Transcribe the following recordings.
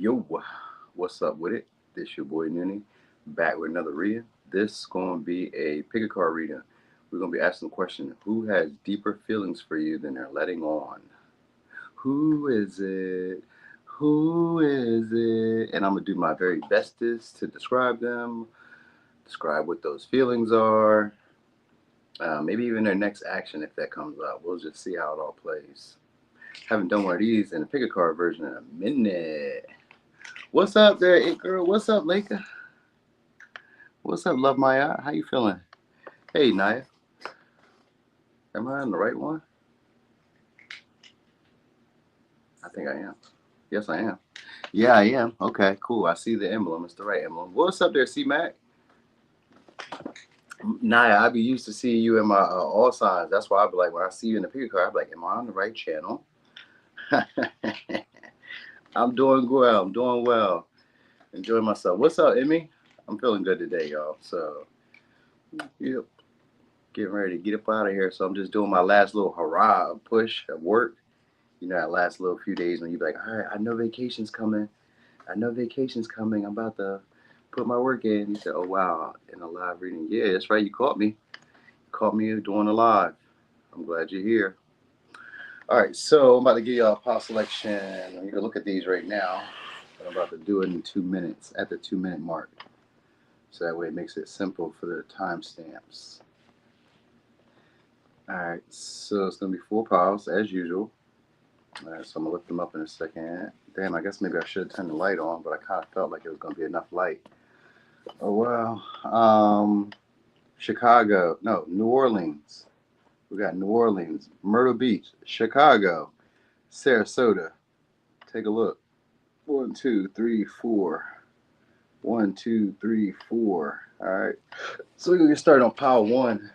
Yo, what's up with it? This your boy Nini, back with another reading. This gonna be a pick a card reading. We're gonna be asking the question: Who has deeper feelings for you than they're letting on? Who is it? Who is it? And I'm gonna do my very bestest to describe them, describe what those feelings are, maybe even their next action if that comes up. We'll just see how it all plays. Haven't done one of these in a pick a card version in a minute. What's up there, it girl? What's up, Laker? What's up, Love My Eye? How you feeling? Hey, Naya. Am I on the right one? I think I am. Yes, I am. Yeah, I am. Okay, cool. I see the emblem. It's the right emblem. What's up there, C Mac? Naya, I be used to seeing you in my all signs. That's why I be like, when I see you in the picture card, I be like, am I on the right channel? I'm doing well. I'm doing well. Enjoying myself. What's up, Emmy? I'm feeling good today, y'all. So, yep, getting ready to get up out of here. So I'm just doing my last little hurrah push at work. You know, that last little few days when you be like, all right, I know vacation's coming. I know vacation's coming. I'm about to put my work in. You said, oh, wow, in a live reading. Yeah, that's right. You caught me. You caught me doing a live. I'm glad you're here. All right, so I'm about to give y'all a pile selection. You can look at these right now. But I'm about to do it in 2 minutes, at the 2 minute mark. So that way it makes it simple for the timestamps. All right, so it's going to be 4 piles as usual. All right, so I'm going to lift them up in a second. Damn, I guess maybe I should have turned the light on, but I kind of felt like it was going to be enough light. Oh, well. Chicago. No, New Orleans. We got New Orleans, Myrtle Beach, Chicago, Sarasota. Take a look. 1, 2, 3, 4. 1, 2, 3, 4. All right. So we're going to get started on pile 1.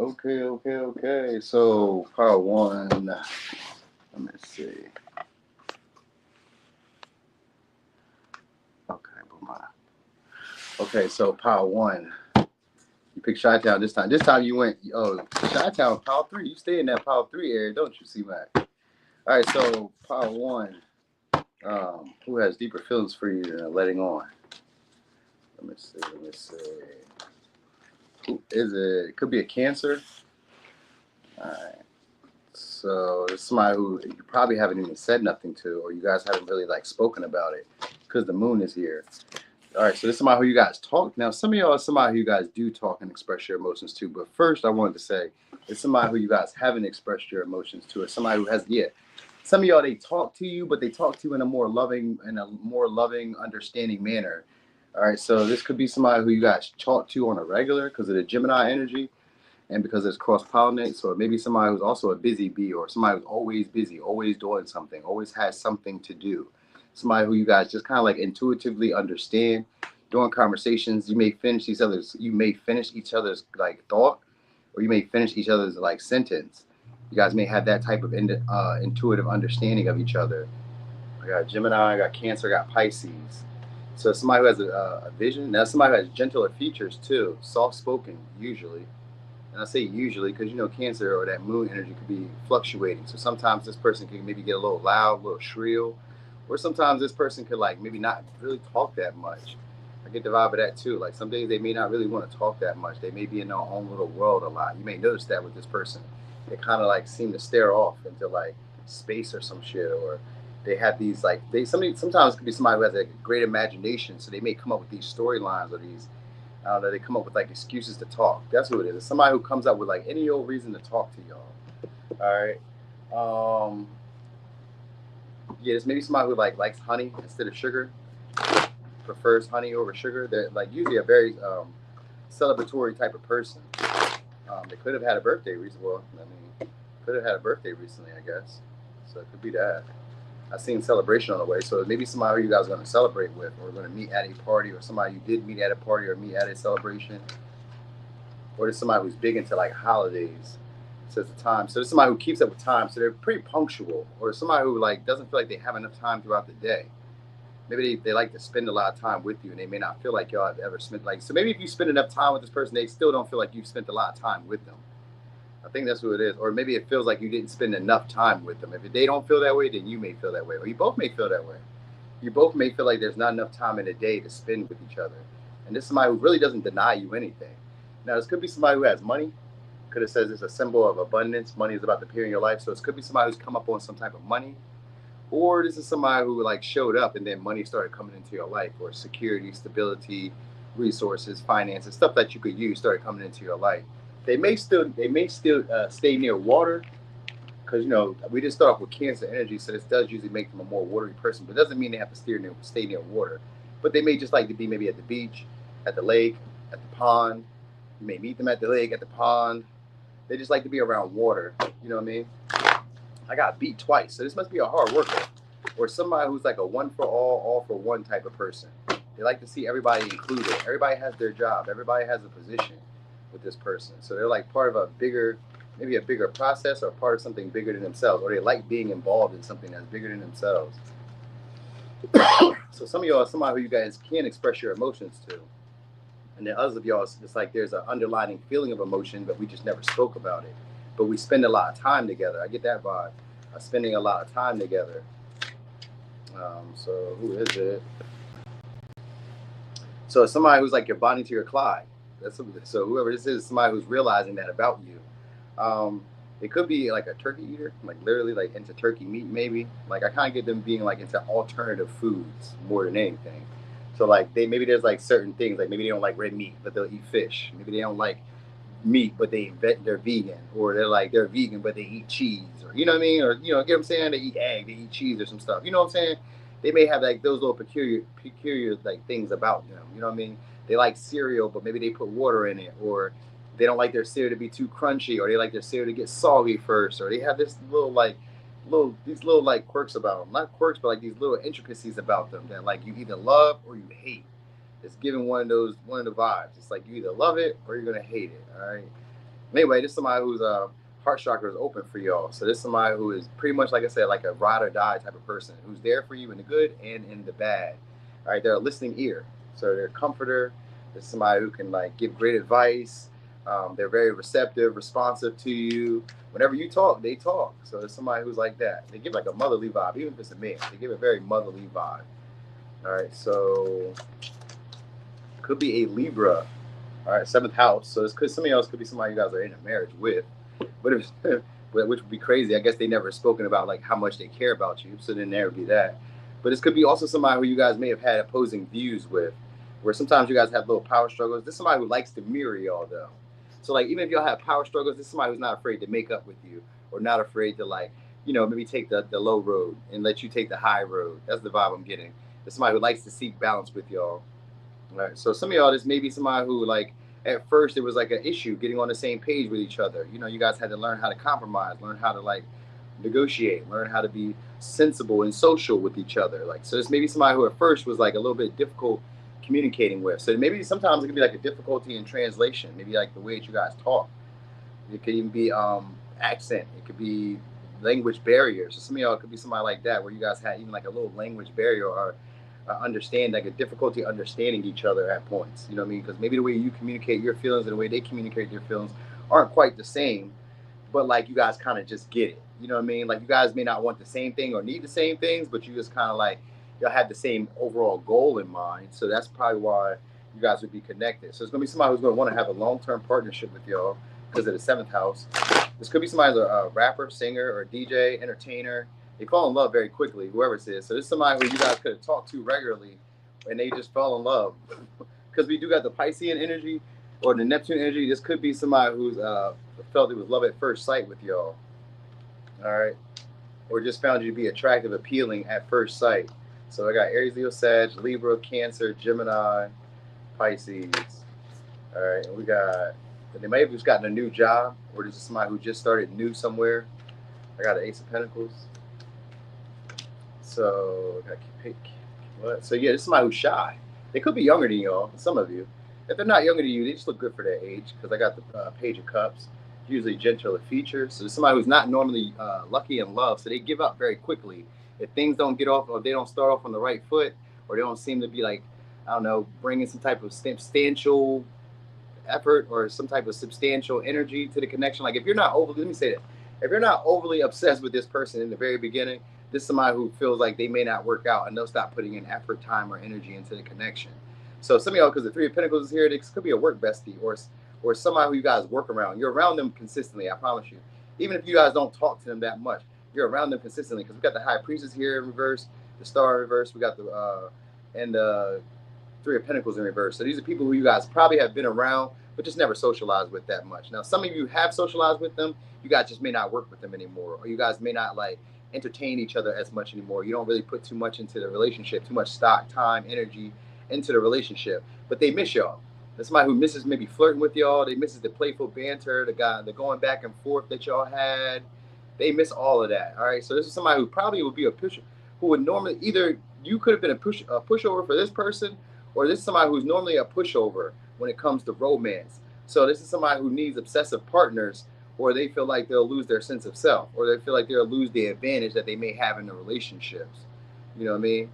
Okay. So pile 1. Let me see. Okay, boom. Okay, so pile 1. You picked Chi-Town this time. This time you went, Chi-Town, pile 3. You stay in that pile 3 area, don't you, C-Mac? All right, so pile 1. Who has deeper feelings for you than letting on? Let me see. Who is it? It could be a Cancer. All right. So it's somebody who you probably haven't even said nothing to, or you guys haven't really like spoken about it because the moon is here. All right, so this is somebody who you guys talk. Now, some of y'all are somebody who you guys do talk and express your emotions to. But first, I wanted to say it's somebody who you guys haven't expressed your emotions to, or somebody who has, some of y'all, they talk to you, but they talk to you in a more loving, understanding manner. All right, so this could be somebody who you guys talk to on a regular because of the Gemini energy and because it's cross-pollinate. So maybe somebody who's also a busy bee, or somebody who's always busy, always doing something, always has something to do. Somebody who you guys just kind of like intuitively understand. During conversations, you may finish each other's like thought, or you may finish each other's like sentence. You guys may have that type of intuitive understanding of each other. I got Gemini, I got Cancer, I got Pisces. So somebody who has a vision. Now somebody who has gentler features too, soft-spoken usually. And I say usually because Cancer or that moon energy could be fluctuating. So sometimes this person can maybe get a little loud, a little shrill, or sometimes this person could like maybe not really talk that much. I get the vibe of that too. Like some days they may not really want to talk that much. They may be in their own little world a lot. You may notice that with this person. They kind of like seem to stare off into like space or some shit, or they have these like sometimes it could be somebody who has a great imagination, so they may come up with these storylines or these I don't know, they come up with like excuses to talk. That's who it is. It's somebody who comes up with like any old reason to talk to y'all. All right. Yeah, there's maybe somebody who like likes honey instead of sugar, prefers honey over sugar. They're like usually a very celebratory type of person. They could have had a birthday recently. Well, I mean, could have had a birthday recently, I guess. So it could be that. I seen celebration on the way, so maybe somebody who you guys are going to celebrate with, or going to meet at a party, or somebody you did meet at a party or meet at a celebration, or there's somebody who's big into like holidays. So it's the time. So there's somebody who keeps up with time, so they're pretty punctual, or somebody who like doesn't feel like they have enough time throughout the day. Maybe they like to spend a lot of time with you, and they may not feel like y'all have ever spent like. So maybe if you spend enough time with this person, they still don't feel like you've spent a lot of time with them. I think that's what it is. Or maybe it feels like you didn't spend enough time with them. If they don't feel that way, then you may feel that way. Or you both may feel that way. You both may feel like there's not enough time in a day to spend with each other. And this is somebody who really doesn't deny you anything. Now, this could be somebody who has money. Could have says it's a symbol of abundance. Money is about to appear in your life. So it could be somebody who's come up on some type of money. Or this is somebody who like showed up and then money started coming into your life, or security, stability, resources, finances, stuff that you could use started coming into your life. They may still stay near water, because we did start off with Cancer energy, so this does usually make them a more watery person, but it doesn't mean they have to stay near water. But they may just like to be maybe at the beach, at the lake, at the pond. You may meet them at the lake, at the pond. They just like to be around water. You know what I mean? I got beat twice, so this must be a hard worker, or somebody who's like a one for all for one type of person. They like to see everybody included. Everybody has their job. Everybody has a position with this person. So they're like part of a bigger, maybe a bigger process, or part of something bigger than themselves, or they like being involved in something that's bigger than themselves. So some of y'all are somebody who you guys can express your emotions to. And then others of y'all, it's like there's an underlying feeling of emotion, but we just never spoke about it. But we spend a lot of time together. I get that vibe. Spending a lot of time together. So who is it? So it's somebody who's like you're bonding to your Clyde. So whoever this is somebody who's realizing that about you. It could be like a turkey eater, like literally like into turkey meat maybe. Like I kind of get them being like into alternative foods more than anything. So like they maybe there's like certain things like maybe they don't like red meat but they'll eat fish. Maybe they don't like meat but they're vegan, or they're vegan but they eat cheese, or you know what I mean, or get what I'm saying, they eat egg, they eat cheese or some stuff, you know what I'm saying. They may have like those little peculiar like things about them, you know what I mean. They like cereal but maybe they put water in it, or they don't like their cereal to be too crunchy, or they like their cereal to get soggy first, or they have this little like quirks about them, not quirks but like these little intricacies about them that like you either love or you hate. It's giving one of the vibes. It's like you either love it or you're gonna hate it. All right. Anyway, this is somebody whose heart chakra is open for y'all. So this is somebody who is pretty much like I said, like a ride or die type of person who's there for you in the good and in the bad. All right, they're a listening ear. So they're a comforter. There's somebody who can like give great advice. They're very receptive, responsive to you. Whenever you talk, they talk. So there's somebody who's like that. They give like a motherly vibe, even if it's a man. They give a very motherly vibe. All right, so could be a Libra. All right, seventh house. So this could somebody else could be somebody you guys are in a marriage with, but if which would be crazy. I guess they never spoken about like how much they care about you. So then there would be that. But this could be also somebody who you guys may have had opposing views with, where sometimes you guys have little power struggles. This is somebody who likes to mirror y'all though. So like even if y'all have power struggles, this is somebody who's not afraid to make up with you, or not afraid to like maybe take the low road and let you take the high road. That's the vibe I'm getting. There's somebody who likes to seek balance with y'all. Right. So some of y'all, this may be somebody who like at first it was like an issue getting on the same page with each other. You guys had to learn how to compromise, learn how to like negotiate, learn how to be sensible and social with each other. Like so, this may be somebody who at first was like a little bit difficult communicating with. So maybe sometimes it could be like a difficulty in translation. Maybe like the way that you guys talk. It could even be accent. It could be language barriers. So some of y'all could be somebody like that where you guys had even like a little language barrier, or understand like a difficulty understanding each other at points. You know what I mean? Because maybe the way you communicate your feelings and the way they communicate their feelings aren't quite the same, but like you guys kind of just get it. You know what I mean? Like you guys may not want the same thing or need the same things, but you just kind of like y'all have the same overall goal in mind. So that's probably why you guys would be connected. So it's gonna be somebody who's gonna want to have a long-term partnership with y'all because of the seventh house. This could be somebody who's a rapper, singer, or DJ, entertainer. They fall in love very quickly, whoever it is. So this is somebody who you guys could have talked to regularly, and they just fell in love. Because we do got the Piscean energy or the Neptune energy. This could be somebody who's felt it was love at first sight with y'all. All right, or just found you to be attractive, appealing at first sight. So I got Aries, Leo, Sag, Libra, Cancer, Gemini, Pisces. All right, and we got. They may have just gotten a new job, or this is somebody who just started new somewhere. I got an Ace of Pentacles. So I got to pick what? So yeah, this is somebody who's shy. They could be younger than y'all. Some of you, if they're not younger than you, they just look good for their age. Because I got the Page of Cups, usually gentler features. So somebody who's not normally lucky in love, so they give up very quickly if things don't get off, or they don't start off on the right foot, or they don't seem to be like, I don't know, bringing some type of substantial effort or some type of substantial energy to the connection. Like if you're not overly, let me say that, if you're not overly obsessed with this person in the very beginning, this is somebody who feels like they may not work out and they'll stop putting in effort, time, or energy into the connection. So some of y'all, because the Three of Pentacles is here, this could be a work bestie or somebody who you guys work around. You're around them consistently, I promise you. Even if you guys don't talk to them that much, you're around them consistently because we got the High Priestess here in reverse, the Star in reverse, we got the and the Three of Pentacles in reverse. So these are people who you guys probably have been around, but just never socialized with that much. Now, some of you have socialized with them. You guys just may not work with them anymore, or you guys may not like entertain each other as much anymore. You don't really put too much into the relationship, too much stock, time, energy into the relationship. But they miss y'all. There's somebody who misses maybe flirting with y'all. They misses the playful banter, the going back and forth that y'all had. They miss all of that. All right. So this is somebody who probably would be a pusher, who would normally either you could have been a pushover for this person, or this is somebody who's normally a pushover when it comes to romance. So this is somebody who needs obsessive partners, or they feel like they'll lose their sense of self, or they feel like they'll lose the advantage that they may have in the relationships. You know what I mean?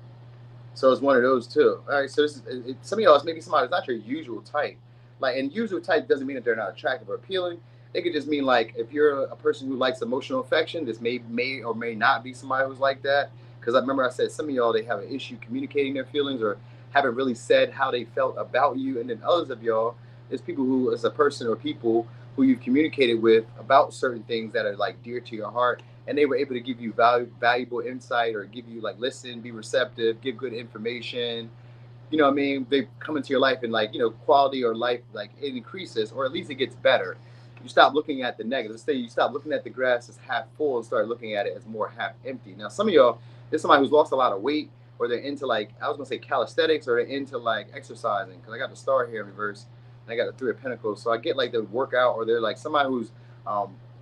So it's one of those too. All right. So this is some of y'all. Maybe somebody who's not your usual type. Like, and usual type doesn't mean that they're not attractive or appealing. It could just mean like if you're a person who likes emotional affection, this may or may not be somebody who's like that. Because I remember I said some of y'all, they have an issue communicating their feelings or haven't really said how they felt about you. And then others of y'all is people who is a person or people who you've communicated with about certain things that are like dear to your heart, and they were able to give you valuable insight or give you like listen, be receptive, give good information. You know what I mean? They come into your life and like, you know, quality or life, like it increases or at least it gets better. You stop looking at the negative. Let's say you stop looking at the grass as half full and start looking at it as more half empty. Now, some of y'all, there's somebody who's lost a lot of weight, or they're into like, I was gonna say calisthenics, or they're into like exercising. Because I got the Star here in reverse, and I got the Three of Pentacles. So I get like the workout, or they're like somebody who's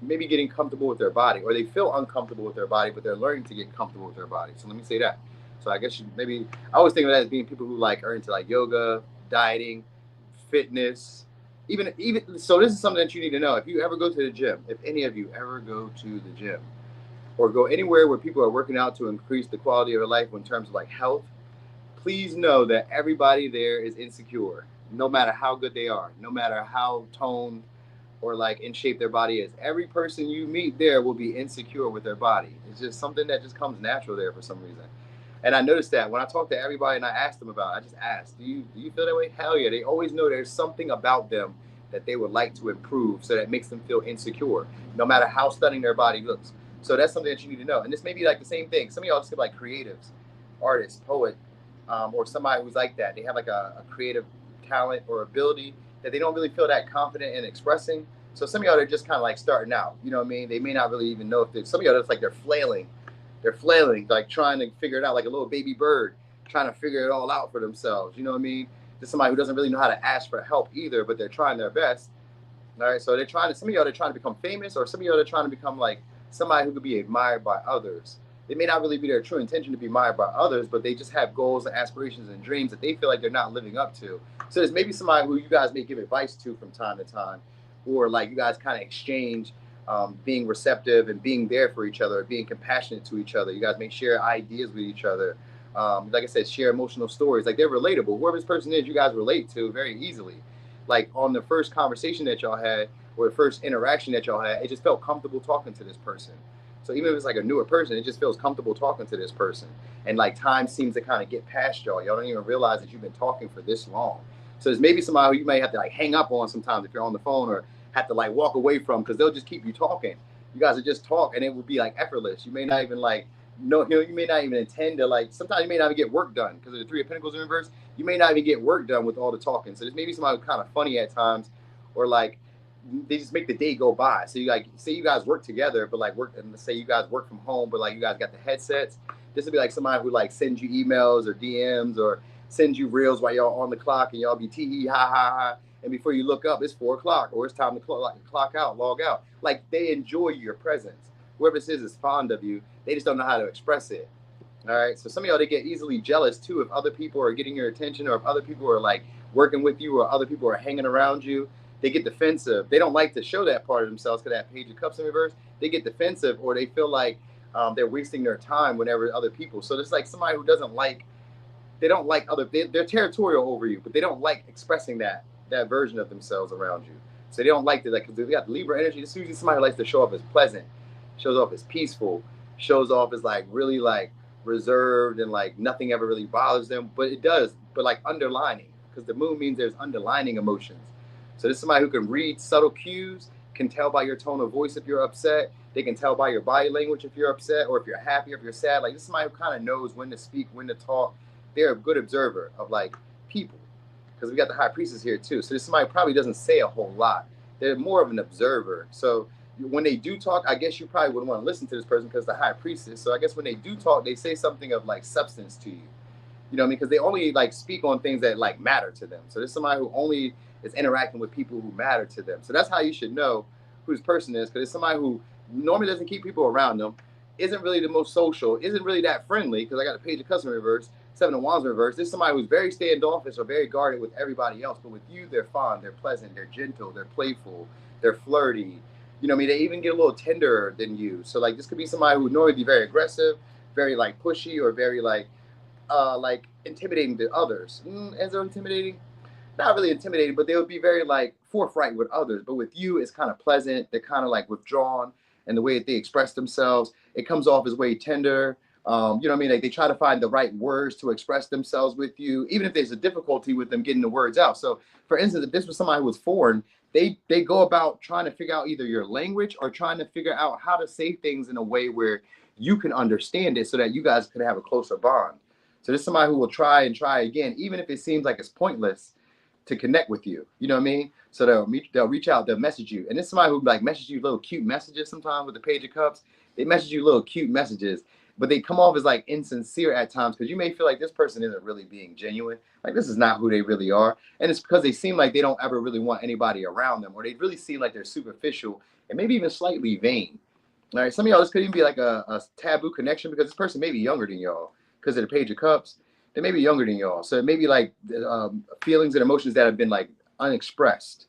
maybe getting comfortable with their body, or they feel uncomfortable with their body, but they're learning to get comfortable with their body. So let me say that. So I guess maybe I always think of that as being people who like are into like yoga, dieting, fitness, even so this is something that you need to know. If you ever go to the gym, if any of you ever go to the gym or go anywhere where people are working out to increase the quality of their life in terms of like health, please know that everybody there is insecure, no matter how good they are, no matter how toned or like in shape their body is. Every person you meet there will be insecure with their body. It's just something that just comes natural there for some reason. And I noticed that when I talk to everybody and I ask them about it, I just ask, do you feel that way? Hell yeah. They always know there's something about them that they would like to improve, so that makes them feel insecure, no matter how stunning their body looks. So that's something that you need to know. And this may be like the same thing. Some of y'all just get like creatives, artists, poet, or somebody who's like that. They have like a creative talent or ability that they don't really feel that confident in expressing. So some of y'all are just kind of like starting out. You know what I mean? They may not really even know if they, some of y'all, it's like they're flailing. They're flailing, like trying to figure it out, like a little baby bird, trying to figure it all out for themselves. You know what I mean? There's somebody who doesn't really know how to ask for help either, but they're trying their best. All right, so they're trying to, some of y'all are trying to become famous, or some of y'all are trying to become like somebody who could be admired by others. It may not really be their true intention to be admired by others, but they just have goals and aspirations and dreams that they feel like they're not living up to. So there's maybe somebody who you guys may give advice to from time to time, or like you guys kind of exchange being receptive and being there for each other, being compassionate to each other. You guys may share ideas with each other. Like I said, share emotional stories. Like they're relatable. Whoever this person is, you guys relate to very easily. Like on the first conversation that y'all had, or the first interaction that y'all had, it just felt comfortable talking to this person. So even if it's like a newer person, it just feels comfortable talking to this person. And like time seems to kind of get past y'all. Y'all don't even realize that you've been talking for this long. So there's maybe somebody who you may have to like hang up on sometimes if you're on the phone, or have to like walk away from, because they'll just keep you talking. You guys will just talk and it will be like effortless. You may not even like, you may not even intend to like, sometimes you may not even get work done because of the Three of Pentacles in reverse. You may not even get work done with all the talking. So there's maybe somebody kind of funny at times, or like they just make the day go by. So you like, say you guys work together, but like work, and let's say you guys work from home, but like you guys got the headsets. This would be like somebody who like sends you emails or DMs or sends you reels while y'all on the clock, and y'all be tee ha ha ha. And before you look up, it's 4 o'clock, or it's time to clock out, log out. Like they enjoy your presence. Whoever this is fond of you. They just don't know how to express it. All right. So some of y'all, they get easily jealous too if other people are getting your attention, or if other people are like working with you, or other people are hanging around you. They get defensive. They don't like to show that part of themselves, because that Page of Cups in reverse, they get defensive, or they feel like they're wasting their time whenever other people. So there's like somebody who doesn't like, they don't like other, they're territorial over you, but they don't like expressing that. that version of themselves around you. So they don't like to, like, because they got the Libra energy. This is usually somebody who likes to show off as pleasant, shows off as peaceful, shows off as like really like reserved and like nothing ever really bothers them. But it does, but like underlining, because the moon means there's underlining emotions. So this is somebody who can read subtle cues, can tell by your tone of voice if you're upset. They can tell by your body language if you're upset or if you're happy, or if you're sad. Like this is somebody who kind of knows when to speak, when to talk. They're a good observer of like people, because we got the high priestess here too. So this somebody who probably doesn't say a whole lot. They're more of an observer. So when they do talk, I guess you probably wouldn't want to listen to this person because the high priestess. So I guess when they do talk, they say something of like substance to you. You know what I mean? Because they only like speak on things that like matter to them. So there's somebody who only is interacting with people who matter to them. So that's how you should know who this person is, because it's somebody who normally doesn't keep people around them, isn't really the most social, isn't really that friendly. Because I got a page of customer reverse, 7 of Wands reverse. This is somebody who's very standoffish or very guarded with everybody else. But with you, they're fun, they're pleasant, they're gentle, they're playful, they're flirty. You know what I mean? They even get a little tenderer than you. So like this could be somebody who would normally be very aggressive, very like pushy, or very like intimidating to others. As they're intimidating, not really intimidating, but they would be very like forthright with others. But with you, it's kind of pleasant. They're kind of like withdrawn, and the way that they express themselves, it comes off as way tender. You know what I mean? Like they try to find the right words to express themselves with you, even if there's a difficulty with them getting the words out. So, for instance, if this was somebody who was foreign, they go about trying to figure out either your language or trying to figure out how to say things in a way where you can understand it, so that you guys can have a closer bond. So this is somebody who will try and try again, even if it seems like it's pointless, to connect with you. You know what I mean? So they'll reach out, they'll message you. And this is somebody who like messages you little cute messages sometimes with the Page of Cups. They message you little cute messages, but they come off as like insincere at times, because you may feel like this person isn't really being genuine. Like this is not who they really are. And it's because they seem like they don't ever really want anybody around them, or they really seem like they're superficial and maybe even slightly vain. All right, some of y'all, this could even be like a taboo connection, because this person may be younger than y'all because of the Page of Cups. They may be younger than y'all. So it may be like feelings and emotions that have been like unexpressed.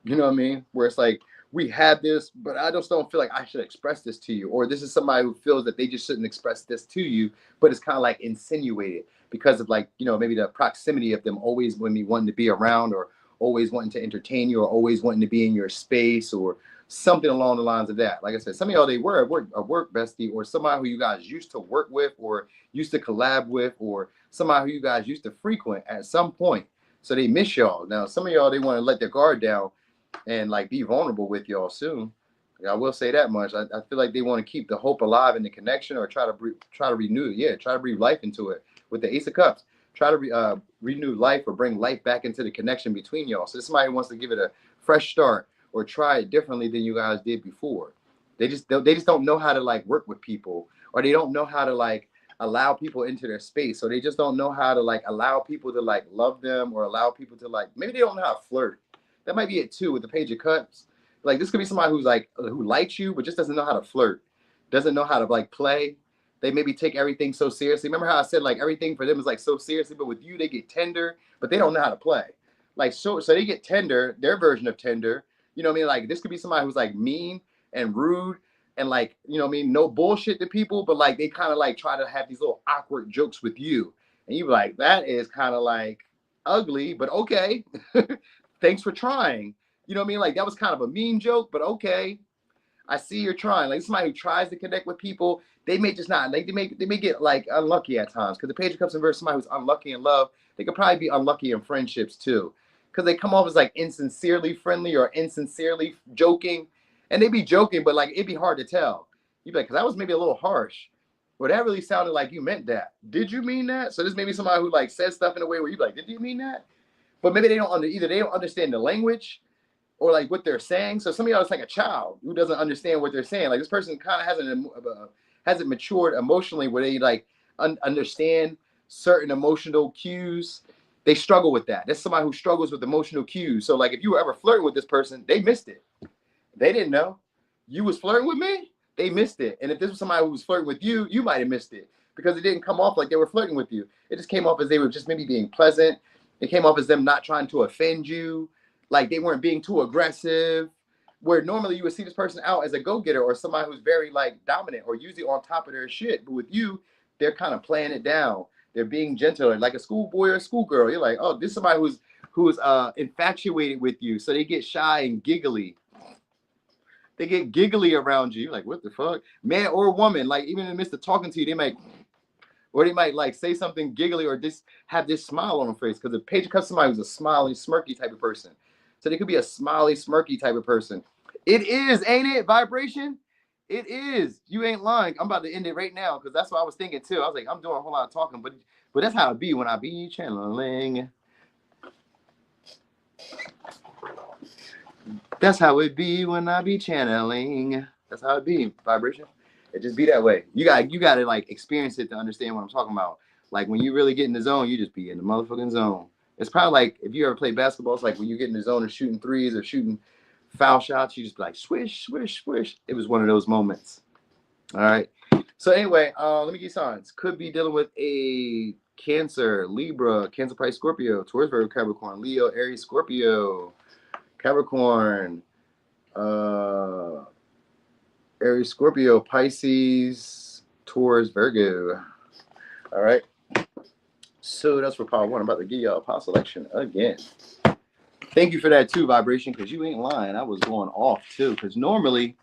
You know what I mean? Where it's like, we have this, but I just don't feel like I should express this to you. Or this is somebody who feels that they just shouldn't express this to you, but it's kind of like insinuated because of like, you know, maybe the proximity of them always wanting to be around, or always wanting to entertain you, or always wanting to be in your space, or something along the lines of that. Like I said, some of y'all, they were a work bestie, or somebody who you guys used to work with, or used to collab with, or somebody who you guys used to frequent at some point. So they miss y'all. Now, some of y'all, they want to let their guard down and like be vulnerable with y'all soon. I will say that much. I feel like they want to keep the hope alive in the connection, or try to renew. Yeah, try to breathe life into it with the Ace of Cups. Try to renew life, or bring life back into the connection between y'all. So this somebody who wants to give it a fresh start, or try it differently than you guys did before. They just don't know how to like work with people, or they don't know how to like allow people into their space. So they just don't know how to like allow people to like love them, or allow people to like, maybe they don't know how to flirt. That might be it too with the Page of Cups. Like this could be somebody who's like, who likes you, but just doesn't know how to flirt, doesn't know how to like play. They maybe take everything so seriously. Remember how I said like everything for them is like so seriously, but with you they get tender, but they don't know how to play. Like so they get tender, their version of tender. You know what I mean? Like this could be somebody who's like mean and rude and like, you know what I mean, no bullshit to people, but like they kind of like try to have these little awkward jokes with you. And you be like, that is kind of like ugly, but okay. Thanks for trying. You know what I mean? Like that was kind of a mean joke, but okay. I see you're trying. Like somebody who tries to connect with people, they may just not. Like they may get like unlucky at times. Because the Page of Cups in verse, somebody who's unlucky in love, they could probably be unlucky in friendships too. Because they come off as like insincerely friendly or insincerely joking. And they be joking, but like it'd be hard to tell. You'd be like, because that was maybe a little harsh. Well, that really sounded like you meant that. Did you mean that? So this may be somebody who like says stuff in a way where you're like, did you mean that? But maybe they don't either they don't understand the language, or like what they're saying. So some of y'all is like a child who doesn't understand what they're saying. Like this person kind of hasn't matured emotionally, where they like understand certain emotional cues. They struggle with that. That's somebody who struggles with emotional cues. So like if you were ever flirting with this person, they missed it. They didn't know you was flirting with me. They missed it. And if this was somebody who was flirting with you, you might have missed it, because it didn't come off like they were flirting with you. It just came off as they were just maybe being pleasant. It came off as them not trying to offend you. Like they weren't being too aggressive, where normally you would see this person out as a go-getter, or somebody who's very like dominant, or usually on top of their shit. But with you, they're kind of playing it down. They're being gentle, like a schoolboy or a schoolgirl. You're like, oh, this is somebody who's who's infatuated with you, so they get shy and giggly. They get giggly around you. You're like, what the fuck? Man or woman, like even in the midst of talking to you, they might like say something giggly or just have this smile on their face. Because the page comes somebody who's a smiley, smirky type of person. So they could be a smiley, smirky type of person. It is, ain't it? Vibration? It is. You ain't lying. I'm about to end it right now because that's what I was thinking too. I was like, I'm doing a whole lot of talking, but that's how it be when I be channeling. That's how it be when I be channeling. That's how it be. Vibration. It just be that way. You got to like experience it to understand what I'm talking about. Like when you really get in the zone, you just be in the motherfucking zone. It's probably like if you ever play basketball, it's like when you get in the zone and shooting threes or shooting foul shots, you just be like swish, swish, swish. It was one of those moments. All right. So anyway, let me get signs. Could be dealing with a Cancer, Libra, Cancer, Pisces, Scorpio, Taurus, Virgo, Capricorn, Leo, Aries, Scorpio, Capricorn, Aries, Scorpio, Pisces, Taurus, Virgo. All right. So that's for power one. I'm about to give y'all a power selection again. Thank you for that too, Vibration, because you ain't lying. I was going off too, because normally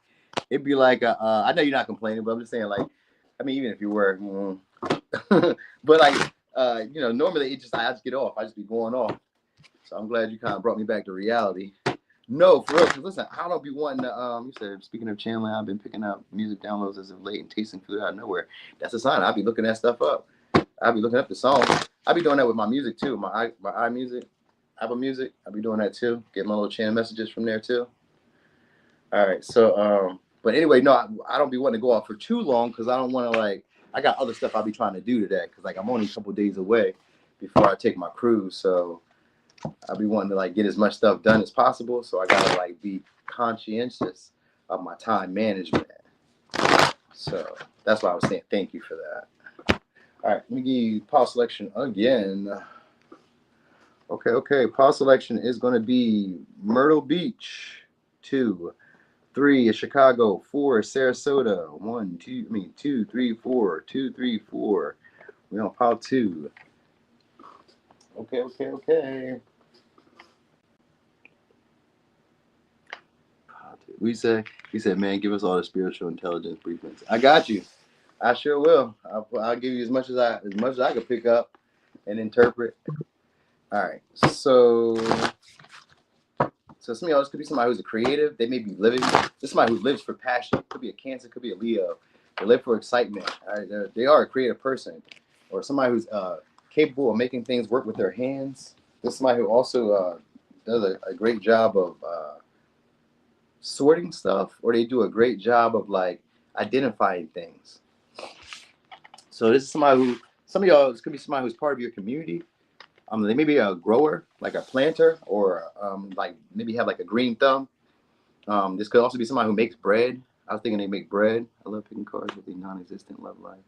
it'd be like, I know you're not complaining, but I'm just saying, like, I mean, even if you were, but like, normally I just get off. I just be going off. So I'm glad you kind of brought me back to reality. No, for real. Cause listen, I don't be wanting to. You said, speaking of channeling, I've been picking up music downloads as of late and tasting food out of nowhere. That's a sign. I'll be looking that stuff up. I'll be looking up the songs. I'll be doing that with my music too. My iMusic, Apple Music. I'll be doing that too. Get my little channel messages from there too. All right. So, but anyway, no, I don't be wanting to go off for too long because I don't want to like. I got other stuff I'll be trying to do today because like I'm only a couple days away before I take my cruise. So I'll be wanting to like get as much stuff done as possible. So I gotta like be conscientious of my time management. So that's why I was saying thank you for that. All right, let me give you power selection again. Okay. Power selection is gonna be Myrtle Beach, 2. 3 is Chicago, 4 is Sarasota. 2, 3, 4. 2, 3, 4. We on power 2. Okay. He said, man, give us all the spiritual intelligence briefings. I got you. I sure will. I'll give you as much as I can pick up and interpret. All right. So some of y'all, this could be somebody who's a creative. They may be living. This is somebody who lives for passion. Could be a Cancer. Could be a Leo. They live for excitement. All right. They are a creative person, or somebody who's capable of making things work with their hands. This is somebody who also does a great job of sorting stuff, or they do a great job of like identifying things. So this is somebody who, some of y'all, this could be somebody who's part of your community. They may be a grower, like a planter, or like maybe have like a green thumb. This could also be somebody who makes bread. I was thinking they make bread. I love picking cards with a non-existent love life.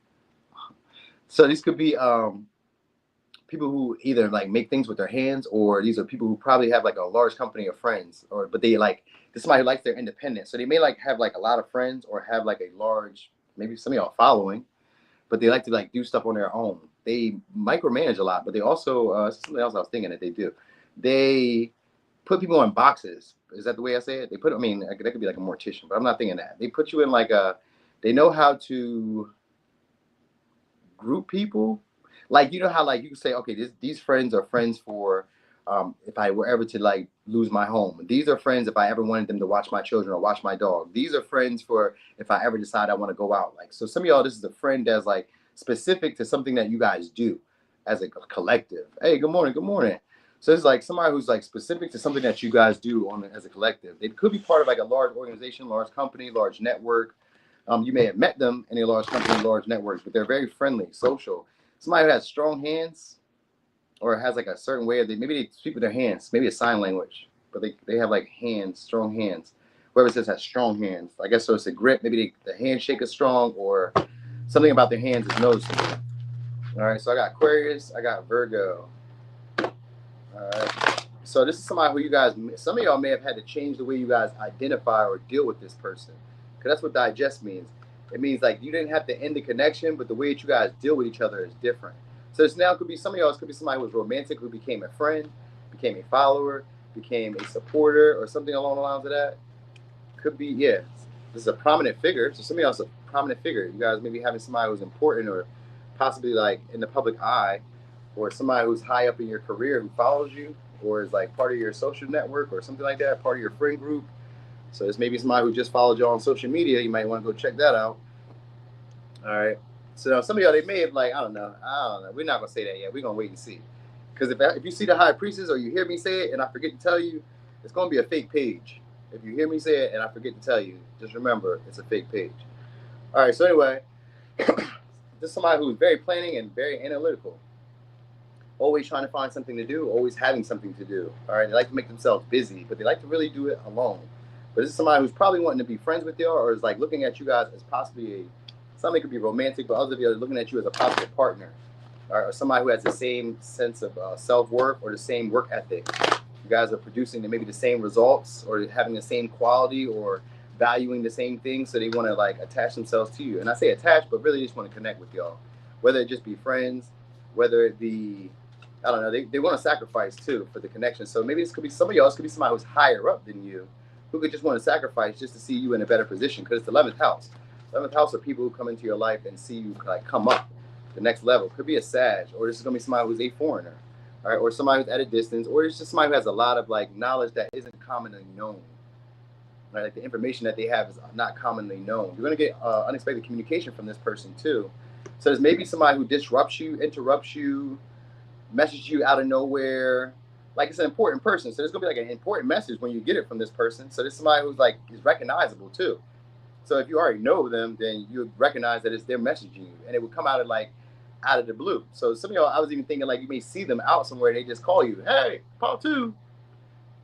So these could be people who either like make things with their hands, or these are people who probably have like a large company of friends, but they like, this is somebody who likes their independence. So they may like have like a lot of friends or have like a large, maybe some of y'all following, but they like to like do stuff on their own. They micromanage a lot, but they also, something else I was thinking that they do. They put people in boxes. Is that the way I say it? They put, I mean, that could be like a mortician, but I'm not thinking that. They put you in like they know how to group people. Like, you know how like you can say, okay, these friends are friends for if I were ever to like lose my home. These are friends if I ever wanted them to watch my children or watch my dog. These are friends for if I ever decide I want to go out. Like, so some of y'all, this is a friend that's like specific to something that you guys do as a collective. Hey, good morning. So it's like somebody who's like specific to something that you guys do as a collective. They could be part of like a large organization, large company, large network. You may have met them in a large company, large network, but they're very friendly, social. Somebody who has strong hands, or has like a certain way of maybe they speak with their hands, maybe a sign language, but they have like hands, strong hands. Whoever says has strong hands, I guess so. It's a grip. Maybe the handshake is strong, or something about their hands is noticeable. All right, so I got Aquarius, I got Virgo. All right, so this is somebody who you guys, some of y'all may have had to change the way you guys identify or deal with this person, because that's what digest means. It means like you didn't have to end the connection, but the way that you guys deal with each other is different. So this now could be some of y'all. This could be somebody who was romantic who became a friend. became a follower, became a supporter, or something along the lines of that. Could be, yeah. This is a prominent figure, so somebody else a prominent figure. You guys maybe having somebody who's important or possibly like in the public eye, or somebody who's high up in your career who follows you, or is like part of your social network or something like that, part of your friend group. So it's maybe somebody who just followed you on social media. You might want to go check that out. All right. So some of y'all, they may have like, I don't know. We're not gonna say that yet. We're gonna wait and see. Because if you see the high priestess or you hear me say it and I forget to tell you, it's gonna be a fake page. If you hear me say it and I forget to tell you, just remember it's a fake page. All right. So anyway, this is somebody who's very planning and very analytical. Always trying to find something to do, always having something to do. All right. They like to make themselves busy, but they like to really do it alone. But this is somebody who's probably wanting to be friends with you or is like looking at you guys as possibly somebody could be romantic, but others of you are looking at you as a possible partner, or somebody who has the same sense of self-worth or the same work ethic. You guys are producing maybe the same results or having the same quality or valuing the same thing, so they want to like attach themselves to you. And I say attach, but really just want to connect with y'all, whether it just be friends, whether it be, I don't know, they want to sacrifice too for the connection. So maybe this could be some of y'all, this could be somebody who's higher up than you, who could just want to sacrifice just to see you in a better position, because it's the 11th house. 11th house are people who come into your life and see you like come up the next level. Could be a Sag, or this is gonna be somebody who's a foreigner, all right, or somebody who's at a distance, or it's just somebody who has a lot of like knowledge that isn't commonly known. Right, like the information that they have is not commonly known. You're gonna get unexpected communication from this person too. So there's maybe somebody who disrupts you, interrupts you, messages you out of nowhere. Like it's an important person, so there's gonna be like an important message when you get it from this person. So there's somebody who's like is recognizable too. So if you already know them, then you would recognize that it's them messaging you, and it would come out of the blue. So some of y'all, I was even thinking like you may see them out somewhere, and they just call you, hey, Paul two,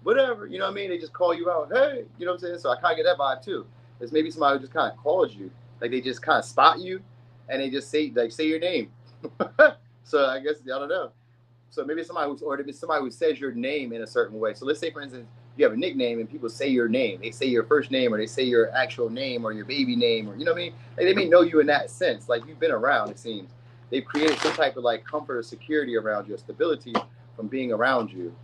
whatever, you know what I mean? They just call you out, hey, you know what I'm saying? So I kind of get that vibe too. It's maybe somebody who just kind of calls you, like they just kind of spot you, and they just say your name. So I guess I don't know. So maybe somebody who says your name in a certain way. So let's say, for instance, you have a nickname and people say your name. They say your first name, or they say your actual name, or your baby name, or you know what I mean? Like they may know you in that sense. Like you've been around, it seems. They've created some type of like comfort or security around you, stability from being around you.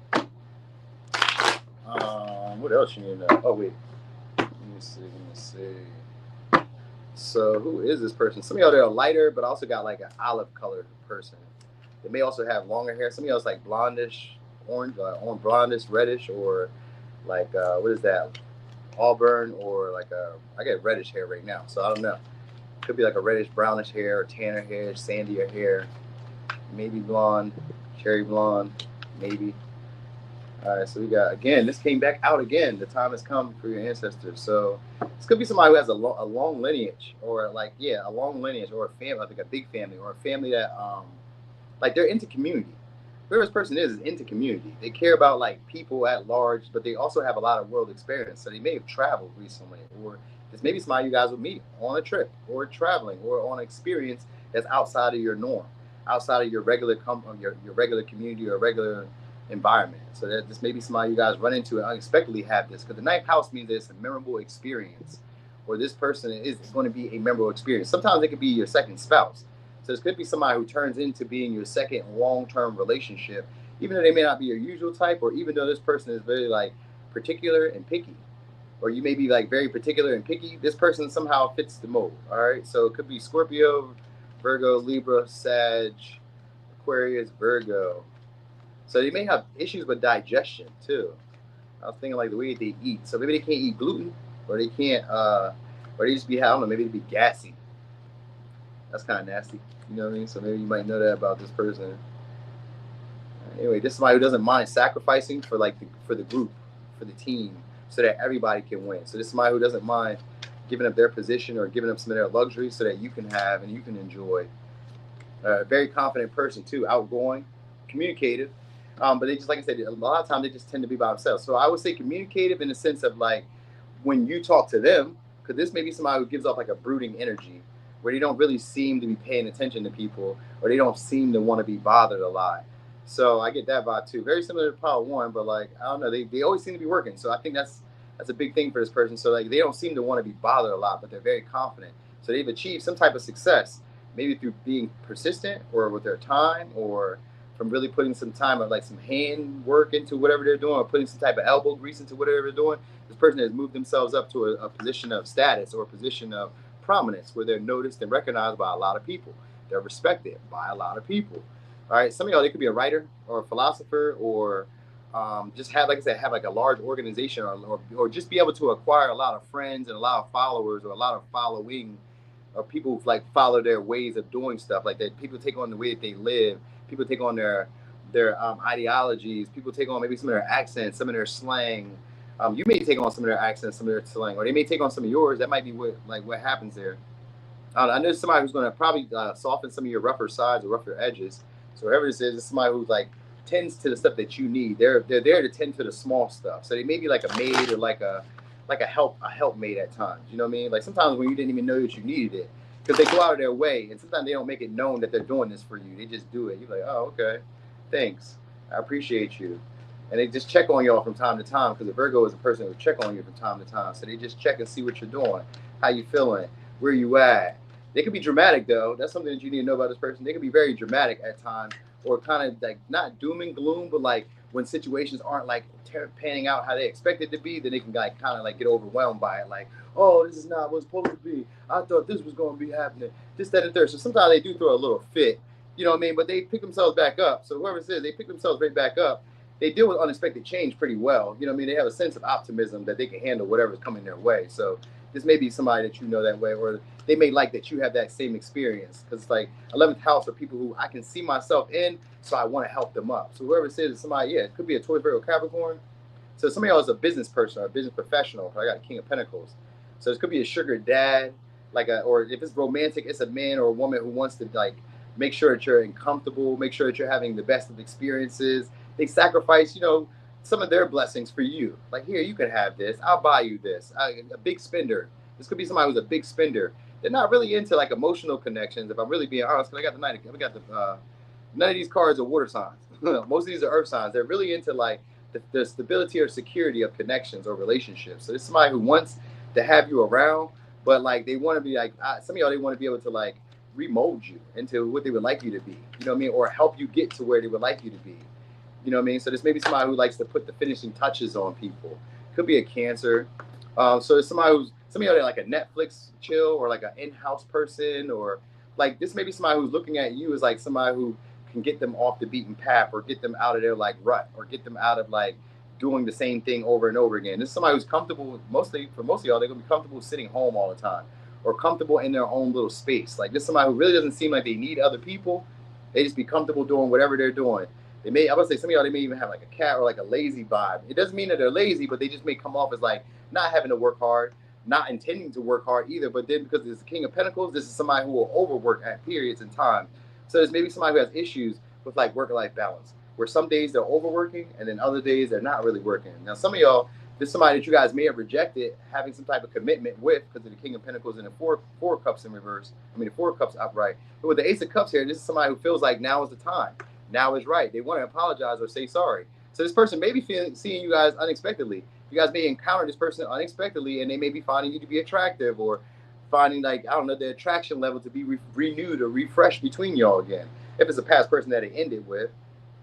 What else you need to know? Oh wait, let me see. So who is this person? Some of y'all, they're a lighter, but also got like an olive colored person. They may also have longer hair. Some of y'all is like blondish, orange, blondish, reddish, or like what is that? Auburn, or like I get reddish hair right now, so I don't know. Could be like a reddish, brownish hair, or tanner hair, sandier hair, maybe blonde, cherry blonde, maybe. All right, so we got, again, this came back out again. The time has come for your ancestors. So this could be somebody who has a long lineage, or like, yeah, a long lineage, or a family, like a big family, or a family that, like they're into community. Whoever this person is into community. They care about like people at large, but they also have a lot of world experience. So they may have traveled recently, or this maybe somebody you guys would meet on a trip, or traveling, or on an experience that's outside of your norm, outside of your regular your regular community or regular environment. So that this may be somebody you guys run into and unexpectedly have this, because the ninth house means that it's a memorable experience, or this person is going to be a memorable experience. Sometimes it could be your second spouse. So this could be somebody who turns into being your second long-term relationship, even though they may not be your usual type, or even though this person is very like particular and picky, or you may be like very particular and picky. This person somehow fits the mold. All right. So it could be Scorpio, Virgo, Libra, Sag, Aquarius, Virgo. So they may have issues with digestion too. I was thinking like the way they eat. So maybe they can't eat gluten, or they can't, or they just be, I don't know, maybe they be gassy. That's kind of nasty. You know what I mean? So maybe you might know that about this person. Anyway, this is somebody who doesn't mind sacrificing for like for the group, for the team, so that everybody can win. So this is somebody who doesn't mind giving up their position or giving up some of their luxury so that you can have and you can enjoy. Very confident person too, outgoing, communicative. But they just, like I said, a lot of times they just tend to be by themselves. So I would say communicative in the sense of like when you talk to them, because this may be somebody who gives off like a brooding energy, where they don't really seem to be paying attention to people, or they don't seem to want to be bothered a lot. So I get that vibe too. Very similar to Power One, but like I don't know, they always seem to be working. So I think that's a big thing for this person. So like they don't seem to want to be bothered a lot, but they're very confident. So they've achieved some type of success, maybe through being persistent, or with their time, or from really putting some time of like some hand work into whatever they're doing, or putting some type of elbow grease into whatever they're doing, this person has moved themselves up to a position of status or a position of prominence where they're noticed and recognized by a lot of people. They're respected by a lot of people. All right, some of y'all, they could be a writer or a philosopher, or just have, like I said, have like a large organization, or just be able to acquire a lot of friends and a lot of followers, or a lot of following, or people who like follow their ways of doing stuff like that. People take on the way that they live. People take on their ideologies. People take on maybe some of their accents, some of their slang. You may take on some of their accents, some of their slang, or they may take on some of yours. That might be what happens there. I know somebody who's going to probably soften some of your rougher sides or rougher edges. So whoever this is somebody who's like tends to the stuff that you need. They're there to tend to the small stuff. So they may be like a maid, or like a helpmate at times. You know what I mean? Like sometimes when you didn't even know that you needed it, because they go out of their way, and sometimes they don't make it known that they're doing this for you. They just do it. You're like, oh, okay, thanks, I appreciate you. And they just check on y'all from time to time, because a Virgo is a person who check on you from time to time. So they just check and see what you're doing, how you feeling, where you at. They could be dramatic though. That's something that you need to know about this person. They could be very dramatic at times, or kind of like not doom and gloom, but like when situations aren't like panning out how they expect it to be, then they can like kind of like get overwhelmed by it. Like, oh, this is not what's supposed to be. I thought this was going to be happening. This, that, and third. So sometimes they do throw a little fit. You know what I mean? But they pick themselves back up. So whoever says they pick themselves right back up, they deal with unexpected change pretty well. You know what I mean? They have a sense of optimism that they can handle whatever's coming their way. So this may be somebody that you know that way, or they may like that you have that same experience, because it's like 11th house for people who I can see myself in, so I want to help them up. So whoever says somebody, yeah, it could be a Taurus, Virgo, Capricorn. So somebody else is a business person or a business professional. I got a King of Pentacles. So this could be a sugar dad, or if it's romantic, it's a man or a woman who wants to like make sure that you're comfortable, make sure that you're having the best of experiences. They sacrifice, some of their blessings for you. Like, here, you can have this. I'll buy you this. A big spender. This could be somebody who's a big spender. They're not really into like emotional connections. If I'm really being honest, because I got none of these cards are water signs. Most of these are earth signs. They're really into like the stability or security of connections or relationships. So it's somebody who wants to have you around, but like they want to be like some of y'all. They want to be able to like remold you into what they would like you to be. You know what I mean? Or help you get to where they would like you to be. You know what I mean? So this may be somebody who likes to put the finishing touches on people. Could be a Cancer. So it's somebody who's some of y'all are like a Netflix chill, or like an in-house person, or like this may be somebody who's looking at you as like somebody who can get them off the beaten path, or get them out of their like rut, or get them out of like doing the same thing over and over again. This is somebody who's comfortable. For most of y'all, they're gonna be comfortable sitting home all the time, or comfortable in their own little space. Like this is somebody who really doesn't seem like they need other people. They just be comfortable doing whatever they're doing. I would say some of y'all, they may even have like a cat or like a lazy vibe. It doesn't mean that they're lazy, but they just may come off as like not having to work hard, not intending to work hard either. But then because it's the King of Pentacles, this is somebody who will overwork at periods in time. So there's maybe somebody who has issues with like work-life balance, where some days they're overworking and then other days they're not really working. Now, some of y'all, this is somebody that you guys may have rejected having some type of commitment with, because of the King of Pentacles and the four cups in reverse. The 4 cups upright. But with the Ace of Cups here, this is somebody who feels like now is the time. Now is right. They want to apologize or say sorry. So this person may be seeing you guys unexpectedly. You guys may encounter this person unexpectedly, and they may be finding you to be attractive, or finding like, I don't know, the attraction level to be renewed or refreshed between y'all again. If it's a past person that it ended with,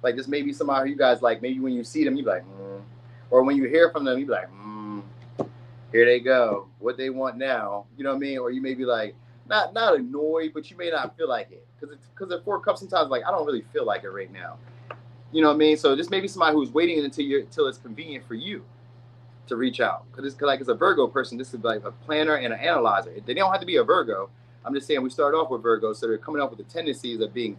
like this may be somebody who you guys like, maybe when you see them, you be like, or when you hear from them, you be like, here they go. What they want now. You know what I mean? Or you may be like, not annoyed, but you may not feel like it. Because the 4 cups sometimes like, I don't really feel like it right now. You know what I mean? So this may be somebody who's waiting until it's convenient for you to reach out. Because it's a Virgo person, this is like a planner and an analyzer. They don't have to be a Virgo. I'm just saying we start off with Virgo, so they're coming up with the tendencies of being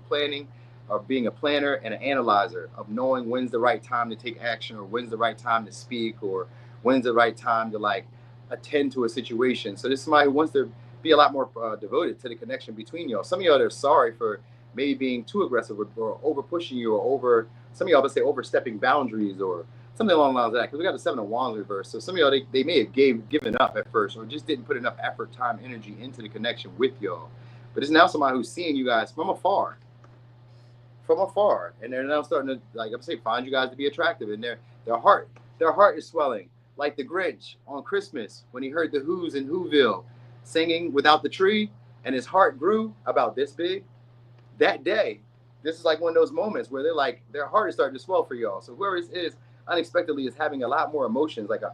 being a planner and an analyzer, of knowing when's the right time to take action, or when's the right time to speak, or when's the right time to like attend to a situation. So this is somebody who wants to be a lot more devoted to the connection between y'all. Some of y'all are sorry for maybe being too aggressive, or over pushing you, or some of y'all would say overstepping boundaries, or something along the lines of that, because we got the 7 of Wands reverse. So some of y'all, they may have given up at first, or just didn't put enough effort, time, energy into the connection with y'all. But it's now somebody who's seeing you guys from afar, and they're now starting to, like I'm saying, find you guys to be attractive, and their heart is swelling like the Grinch on Christmas when he heard the Who's in Whoville singing Without the Tree, and his heart grew about this big. That day, this is like one of those moments where they're like their heart is starting to swell for y'all. So whoever it is unexpectedly is having a lot more emotions, like a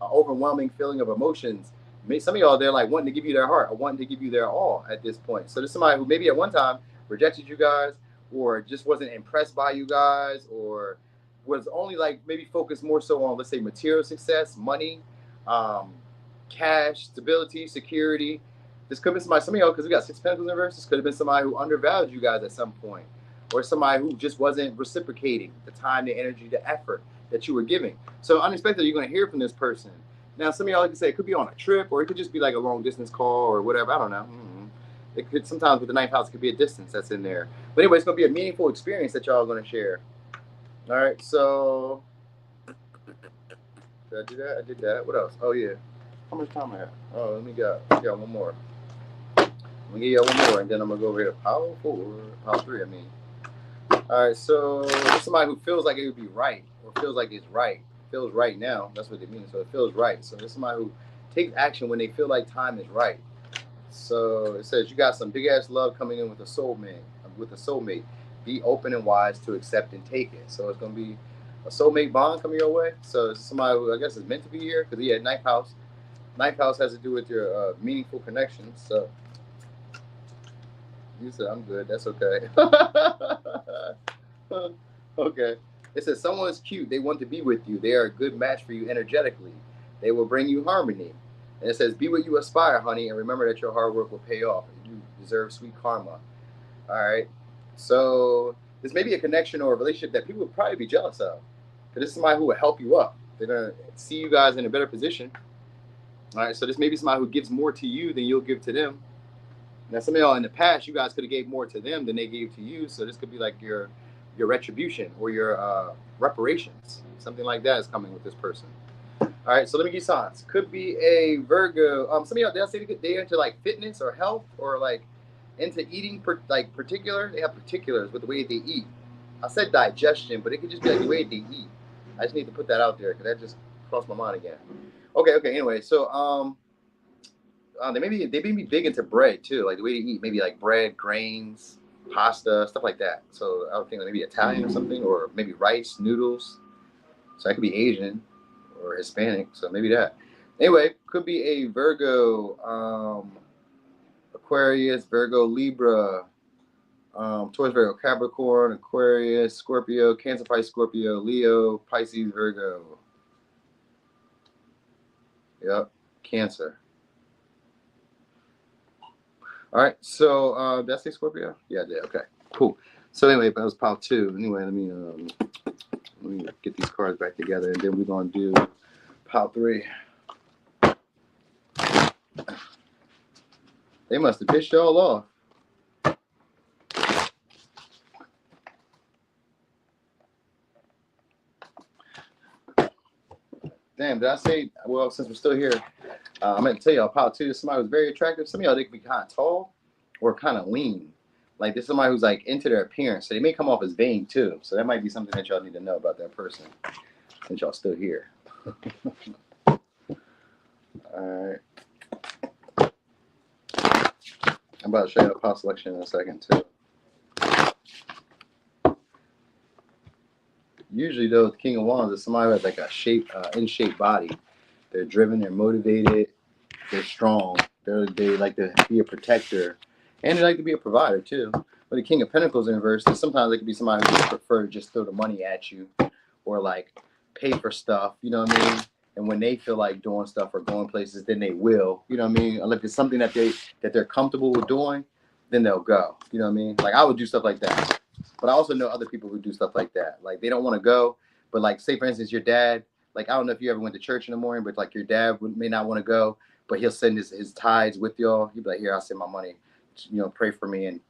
overwhelming feeling of emotions. Some of y'all they're like wanting to give you their heart, or wanting to give you their all at this point. So there's somebody who maybe at one time rejected you guys, or just wasn't impressed by you guys, or was only like maybe focused more so on, let's say, material success, money, um, cash, stability, security. This could have been somebody, some of y'all, because we got six pentacles in reverse, this could have been somebody who undervalued you guys at some point, or somebody who just wasn't reciprocating the time, the energy, the effort that you were giving. So unexpectedly, you're going to hear from this person. Now, some of y'all, like I say, it could be on a trip, or it could just be like a long distance call or whatever. I don't know. It could sometimes with the ninth house, it could be a distance that's in there. But anyway, it's going to be a meaningful experience that y'all are going to share. All right, so did I do that? I did that. What else? Oh yeah. How much time I have? Oh, let me get one more. Let me give y'all one more, and then I'm gonna go over here to power 4, power 3. I mean. All right, so there's somebody who feels like it would be right, or feels like it's right, feels right now. That's what it means. So it feels right. So there's somebody who takes action when they feel like time is right. So it says you got some big ass love coming in with a soulmate. With a soulmate, be open and wise to accept and take it. So it's gonna be a soulmate bond coming your way. So it's somebody who I guess is meant to be here because he had ninth house. Ninth house has to do with your meaningful connections. So you said I'm good. That's okay. Okay. It says someone's cute. They want to be with you. They are a good match for you energetically. They will bring you harmony. And it says, be what you aspire, honey, and remember that your hard work will pay off. You deserve sweet karma. All right. So this may be a connection or a relationship that people would probably be jealous of. Because this is somebody who will help you up. They're going to see you guys in a better position. All right. So this may be somebody who gives more to you than you'll give to them. Now, some of y'all in the past, you guys could have gave more to them than they gave to you. So this could be like your retribution or your reparations. Something like that is coming with this person. All right, so let me give you signs. Could be a Virgo. Some of y'all, they'll say they're into like fitness or health or like into eating, particular. They have particulars with the way they eat. I said digestion, but it could just be like the way they eat. I just need to put that out there because that just crossed my mind again. Okay. Anyway, so they may be big into bread too, like the way they eat, maybe like bread, grains, pasta, stuff like that. So I would think like maybe Italian or something, or maybe rice, noodles. So that could be Asian or Hispanic. So maybe that. Anyway, could be a Virgo, Aquarius, Virgo, Libra, Taurus, Virgo, Capricorn, Aquarius, Scorpio, Cancer, Pisces, Scorpio, Leo, Pisces, Virgo. Yep, Cancer. All right, so did I say Scorpio? Yeah, I did. Okay, cool. So anyway, that was pile 2. Anyway, let me get these cards back together, and then we're gonna do pile 3. They must have pissed y'all off. Damn, did I say? Well, since we're still here, I'm gonna tell y'all pile 2. Somebody who's very attractive. Some of y'all they can be kind of tall or kind of lean. Like there's somebody who's like into their appearance, so they may come off as vain too. So that might be something that y'all need to know about that person since y'all still here. All right. I'm about to show you a pile selection in a second too. Usually though, the King of Wands is somebody with like a in shape body. They're driven, they're motivated, they're strong. They like to be a protector, and they like to be a provider too. But the King of Pentacles in reverse, sometimes it could be somebody who just prefer to just throw the money at you, or like pay for stuff. You know what I mean? And when they feel like doing stuff or going places, then they will. You know what I mean? Like if it's something that they're comfortable with doing, then they'll go. You know what I mean? Like I would do stuff like that. But I also know other people who do stuff like that. Like they don't want to go, but like say for instance your dad. Like I don't know if you ever went to church in the morning, but like your dad may not want to go, but he'll send his tithes with y'all. He'll be like, here, I'll send my money. You know, pray for me and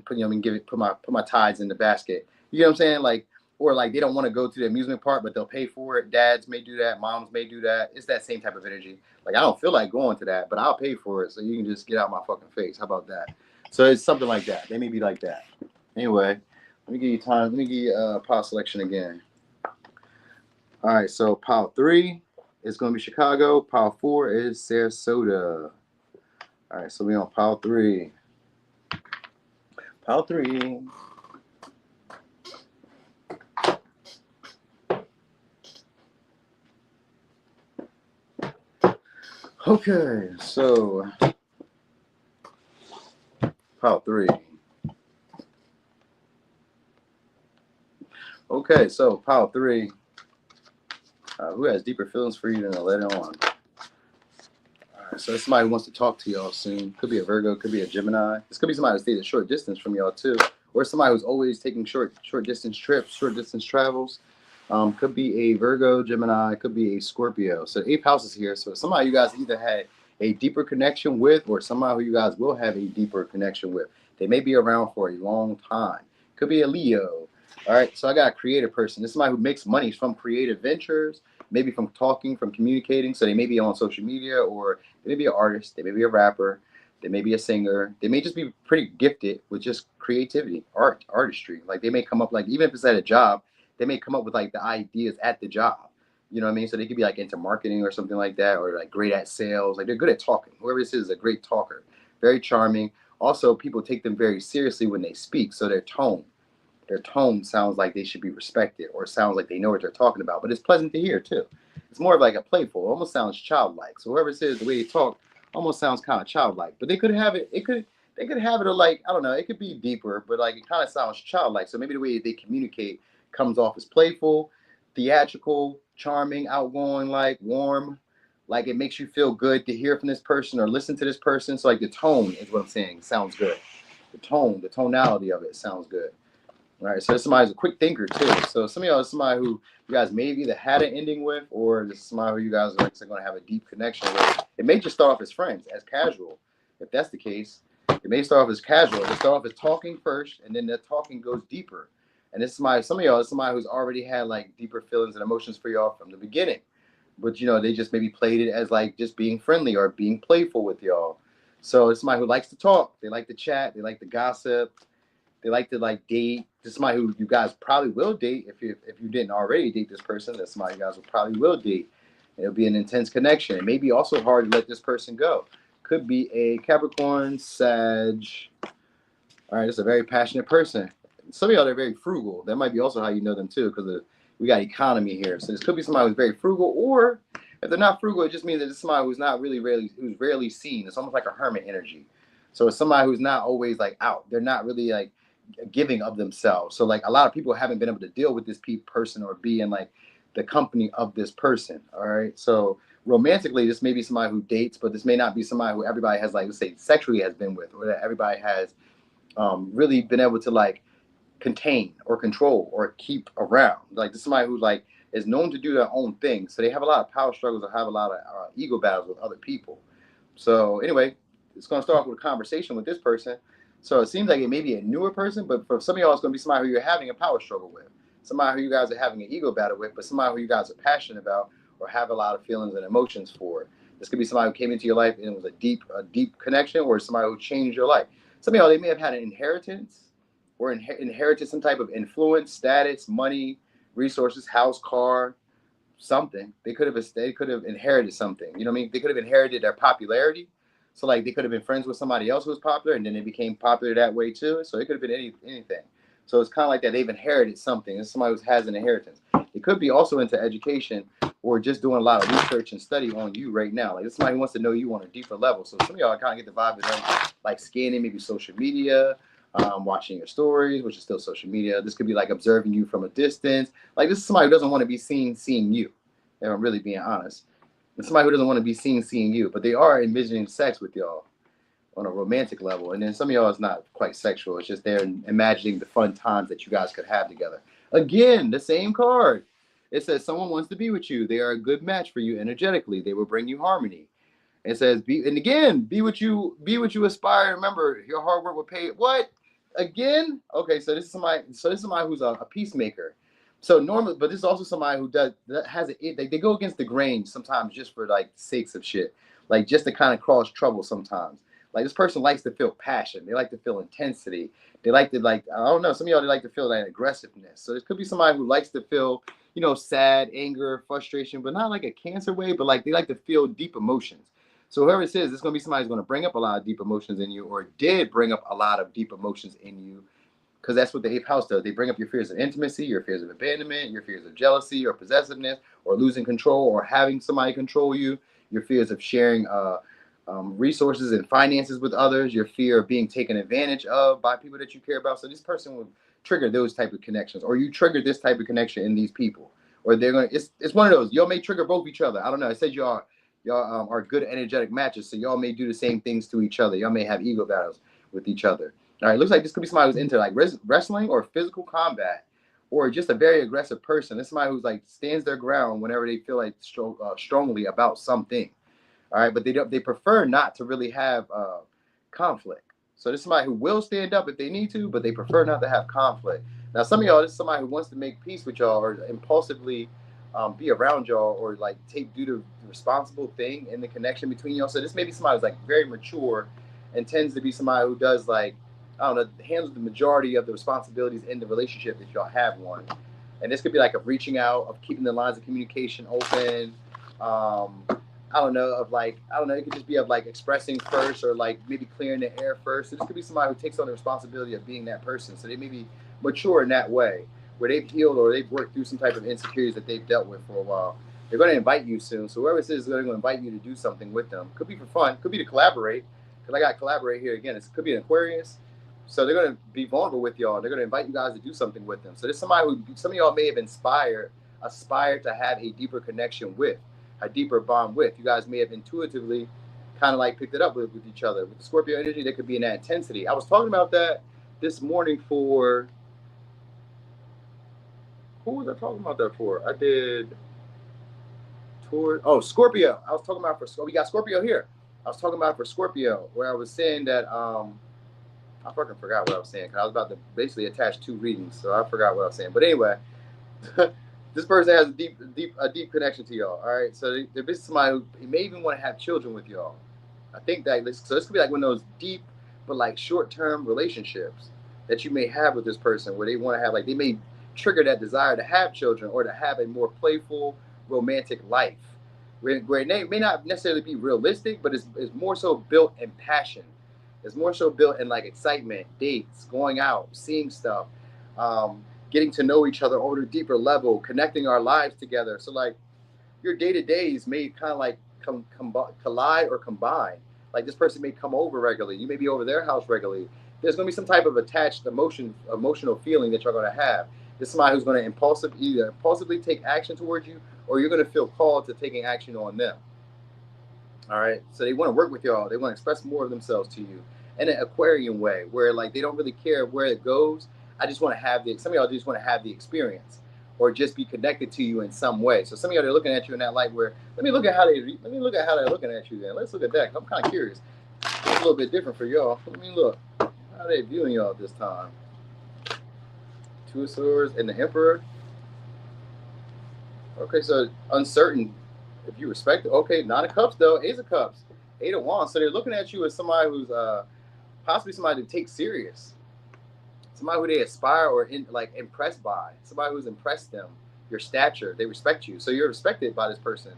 put my tithes in the basket. You know what I'm saying? Like, or like they don't want to go to the amusement park, but they'll pay for it. Dads may do that. Moms may do that. It's that same type of energy. Like I don't feel like going to that, but I'll pay for it so you can just get out my fucking face. How about that? So it's something like that. They may be like that. Anyway. Let me give you time. Let me give you pile selection again. All right, so pile 3 is going to be Chicago. Pile 4 is Sarasota. All right, so we're on pile 3. Pile 3. Okay, so pile 3. Okay, so pile 3. Who has deeper feelings for you than to let it on? Alright, so somebody who wants to talk to y'all soon. Could be a Virgo, could be a Gemini. This could be somebody that stays a short distance from y'all too. Or somebody who's always taking short distance trips, short distance travels. Could be a Virgo, Gemini, could be a Scorpio. So the eighth house is here. So somebody you guys either had a deeper connection with, or somebody who you guys will have a deeper connection with. They may be around for a long time. Could be a Leo. All right. So I got a creative person. This is somebody who makes money from creative ventures, maybe from talking, from communicating. So they may be on social media, or they may be an artist, they may be a rapper, they may be a singer. They may just be pretty gifted with just creativity, artistry. Like they may come up, like even if it's at a job, they may come up with like the ideas at the job. You know what I mean? So they could be like into marketing or something like that, or like great at sales. Like they're good at talking. Whoever this is a great talker, very charming. Also, people take them very seriously when they speak. So their tone sounds like they should be respected, or sounds like they know what they're talking about. But it's pleasant to hear too. It's more of like a playful, almost sounds childlike. So whoever says the way they talk almost sounds kind of childlike. But they could have it. They could have it like, I don't know. It could be deeper, but like it kind of sounds childlike. So maybe the way they communicate comes off as playful, theatrical, charming, outgoing, like warm. Like it makes you feel good to hear from this person or listen to this person. So like the tone is what I'm saying sounds good. The tonality of it sounds good. All right, so this somebody's a quick thinker too. So some of y'all is somebody who you guys may have either had an ending with, or this is somebody who you guys are actually going to have a deep connection with. It may just start off as friends, as casual. If that's the case, it may start off as casual. It start off as talking first, and then the talking goes deeper. And this is some of y'all is somebody who's already had like deeper feelings and emotions for y'all from the beginning, but they just maybe played it as like just being friendly or being playful with y'all. So it's somebody who likes to talk. They like to chat. They like to gossip. They like to like date. This is somebody who you guys probably will date if you didn't already date this person. That's somebody you guys will probably will date. It'll be an intense connection. It may be also hard to let this person go. Could be a Capricorn, Sag. All right, it's a very passionate person. Some of y'all are very frugal. That might be also how you know them too, because we got economy here. So this could be somebody who's very frugal, or if they're not frugal, it just means that it's somebody who's not who's rarely seen. It's almost like a hermit energy. So it's somebody who's not always like out. They're not really like giving of themselves. So like a lot of people haven't been able to deal with this person or be in like the company of this person. All right. So romantically, this may be somebody who dates, but this may not be somebody who everybody has like, let's say, sexually has been with, or that everybody has really been able to like contain or control or keep around. Like this is somebody who like is known to do their own thing. So they have a lot of power struggles or have a lot of ego battles with other people. So anyway, it's going to start off with a conversation with this person. So it seems like it may be a newer person, but for some of y'all, it's going to be somebody who you're having a power struggle with, somebody who you guys are having an ego battle with, but somebody who you guys are passionate about or have a lot of feelings and emotions for. This could be somebody who came into your life and it was a deep connection, or somebody who changed your life. Some of y'all, they may have had an inheritance or inherited some type of influence, status, money, resources, house, car, something. They could have inherited something. You know what I mean? They could have inherited their popularity. So like they could have been friends with somebody else who was popular, and then they became popular that way too. So it could have been anything. So it's kind of like that. They've inherited something. It's somebody who has an inheritance. It could be also into education, or just doing a lot of research and study on you right now. Like it's somebody who wants to know you on a deeper level. So some of y'all kind of get the vibe of them like scanning maybe social media, watching your stories, which is still social media. This could be like observing you from a distance. Like this is somebody who doesn't want to be seen seeing you. If I'm really being honest. And somebody who doesn't want to be seen seeing you, but they are envisioning sex with y'all on a romantic level. And then some of y'all is not quite sexual. It's just they're imagining the fun times that you guys could have together. Again, the same card. It says someone wants to be with you. They are a good match for you energetically. They will bring you harmony. It says be what you aspire. Remember, your hard work will pay. What? Again? Okay, so this is somebody who's a peacemaker. So normally, but this is also somebody who has it. They go against the grain sometimes just for like sakes of shit, like just to kind of cause trouble sometimes. Like this person likes to feel passion. They like to feel intensity. They like to like, I don't know. Some of y'all, they like to feel that aggressiveness. So this could be somebody who likes to feel, sad, anger, frustration, but not like a cancer way, but like they like to feel deep emotions. So whoever it says, it's going to be somebody who's going to bring up a lot of deep emotions in you, or did bring up a lot of deep emotions in you, because that's what the eighth house does. They bring up your fears of intimacy, your fears of abandonment, your fears of jealousy or possessiveness, or losing control, or having somebody control you. your fears of sharing resources and finances with others, your fear of being taken advantage of by people that you care about. So this person will trigger those type of connections, or you trigger this type of connection in these people, or they're gonna. It's one of those. Y'all may trigger both each other. I don't know. It says y'all are good energetic matches, so y'all may do the same things to each other. Y'all may have ego battles with each other. All right, looks like this could be somebody who's into like wrestling or physical combat, or just a very aggressive person. It's somebody who's like stands their ground whenever they feel like strongly about something. All right, but they prefer not to really have conflict. So this is somebody who will stand up if they need to, but they prefer not to have conflict. Now, some of y'all, this is somebody who wants to make peace with y'all, or impulsively be around y'all, or like do the responsible thing in the connection between y'all. So this may be somebody who's like very mature, and tends to be somebody who does like, I don't know, handles the majority of the responsibilities in the relationship that y'all have one. And this could be like a reaching out, of keeping the lines of communication open. I don't know, of like, I don't know, it could just be of like expressing first, or like maybe clearing the air first. So this could be somebody who takes on the responsibility of being that person. So they may be mature in that way, where they've healed or they've worked through some type of insecurities that they've dealt with for a while. They're going to invite you soon. So whoever it is going to invite you to do something with them. Could be for fun, could be to collaborate, because I got collaborate here again. It could be an Aquarius. So they're going to be vulnerable with y'all. They're going to invite you guys to do something with them. So there's somebody who some of y'all may have aspired to have a deeper connection with, a deeper bond with. You guys may have intuitively kind of like picked it up with each other. With the Scorpio energy, there could be in that intensity. I was talking about that this morning for, who was I talking about that for? I did Scorpio. I was talking about we got Scorpio here. I was talking about for Scorpio, where I was saying that I fucking forgot what I was saying, because I was about to basically attach two readings, so I forgot what I was saying. But anyway, this person has a deep connection to y'all. All right, so they're basically somebody who may even want to have children with y'all. I think that so this could be like one of those deep but like short-term relationships that you may have with this person, where they want to have, like, they may trigger that desire to have children, or to have a more playful romantic life, where it may not necessarily be realistic, but it's more so built in passion. It's more so built in like excitement, dates, going out, seeing stuff, getting to know each other on a deeper level, connecting our lives together. So like your day to days may kind of like collide or combine. Like this person may come over regularly. You may be over their house regularly. There's going to be some type of attached emotional feeling that you're going to have. This is somebody who's going to either impulsively take action towards you, or you're going to feel called to taking action on them. All right. So they want to work with y'all. They want to express more of themselves to you in an Aquarian way, where like they don't really care where it goes. I just want to have some of y'all just want to have the experience, or just be connected to you in some way. So some of y'all are looking at you in that light where, let me look at how they're looking at you then. Let's look at that. I'm kind of curious. It's a little bit different for y'all. Let me look. How are they viewing y'all this time? Two of Swords and the Emperor. Okay, so uncertain if you respect it. Okay, Nine of Cups though, Ace of Cups, Eight of Wands. So they're looking at you as somebody who's possibly somebody to take serious, somebody who they aspire or impressed by, somebody who's impressed them, your stature. They respect you, so you're respected by this person.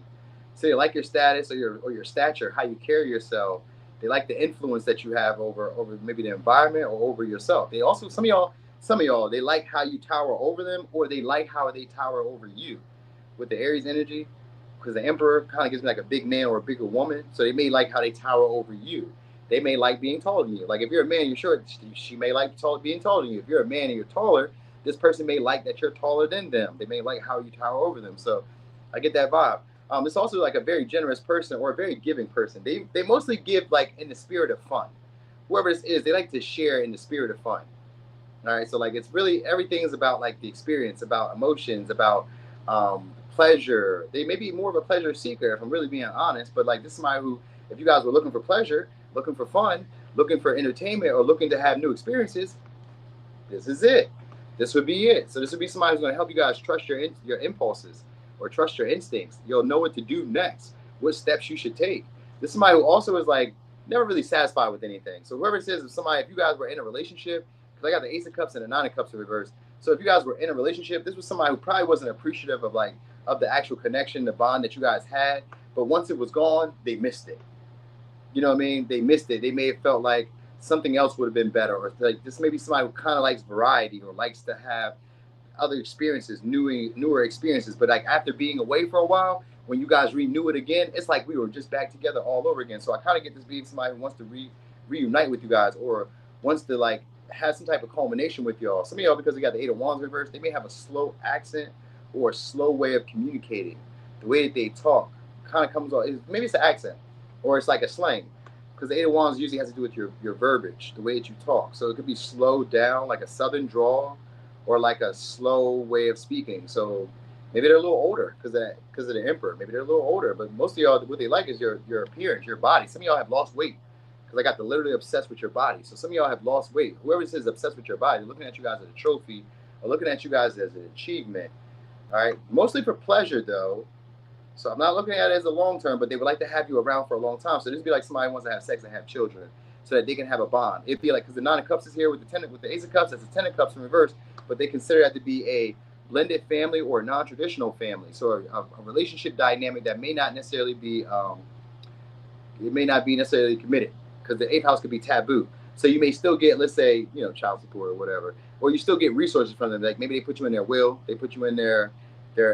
So they like your status or your stature, how you carry yourself. They like the influence that you have over maybe the environment or over yourself. They also some of y'all they like how you tower over them, or they like how they tower over you. With the Aries energy, because the Emperor kind of gives me like a big man or a bigger woman, so they may like how they tower over you. They may like being taller than you. Like if you're a man, you're short, she may like being taller than you. If you're a man and you're taller, this person may like that you're taller than them. They may like how you tower over them. So I get that vibe. It's also like a very generous person, or a very giving person. They mostly give like in the spirit of fun. Whoever this is, they like to share in the spirit of fun. All right, so like it's really, everything is about like the experience, about emotions, about pleasure. They may be more of a pleasure seeker, if I'm really being honest, but like this is somebody who, if you guys were looking for pleasure, looking for fun, looking for entertainment, or looking to have new experiences, this is it. This would be it. So this would be somebody who's going to help you guys trust your impulses, or trust your instincts. You'll know what to do next, what steps you should take. This is somebody who also is like never really satisfied with anything. So whoever says, if you guys were in a relationship, because I got the Ace of Cups and the Nine of Cups in reverse. So if you guys were in a relationship, this was somebody who probably wasn't appreciative of the actual connection, the bond that you guys had. But once it was gone, they missed it. You know what I mean? They missed it. They may have felt like something else would have been better, or like this may be somebody who kind of likes variety, or likes to have other experiences, newer experiences. But like after being away for a while, when you guys renew it again, it's like we were just back together all over again. So I kind of get this being somebody who wants to reunite with you guys, or wants to like have some type of culmination with y'all. Some of y'all, because we got the Eight of Wands reversed, they may have a slow accent or a slow way of communicating. The way that they talk kind of comes off. Maybe it's an accent, or it's like a slang, because the Eight of Wands usually has to do with your verbiage, the way that you talk. So it could be slowed down, like a southern drawl, or like a slow way of speaking. So maybe they're a little older because of the Emperor. Maybe they're a little older, but most of y'all, what they like is your appearance, your body. Some of y'all have lost weight because I got the literally obsessed with your body. So some of y'all have lost weight. Whoever says obsessed with your body, they're looking at you guys as a trophy, or looking at you guys as an achievement. All right, mostly for pleasure though. So I'm not looking at it as a long term, but they would like to have you around for a long time. So this would be like somebody wants to have sex and have children, so that they can have a bond. It'd be like, because the Nine of Cups is here with the Ace of Cups, that's the Ten of Cups in reverse, but they consider that to be a blended family or a non-traditional family. So a relationship dynamic that may not necessarily be it may not be necessarily committed, because the eighth house could be taboo. So you may still get, let's say, child support or whatever, or you still get resources from them. Like maybe they put you in their will, they put you in their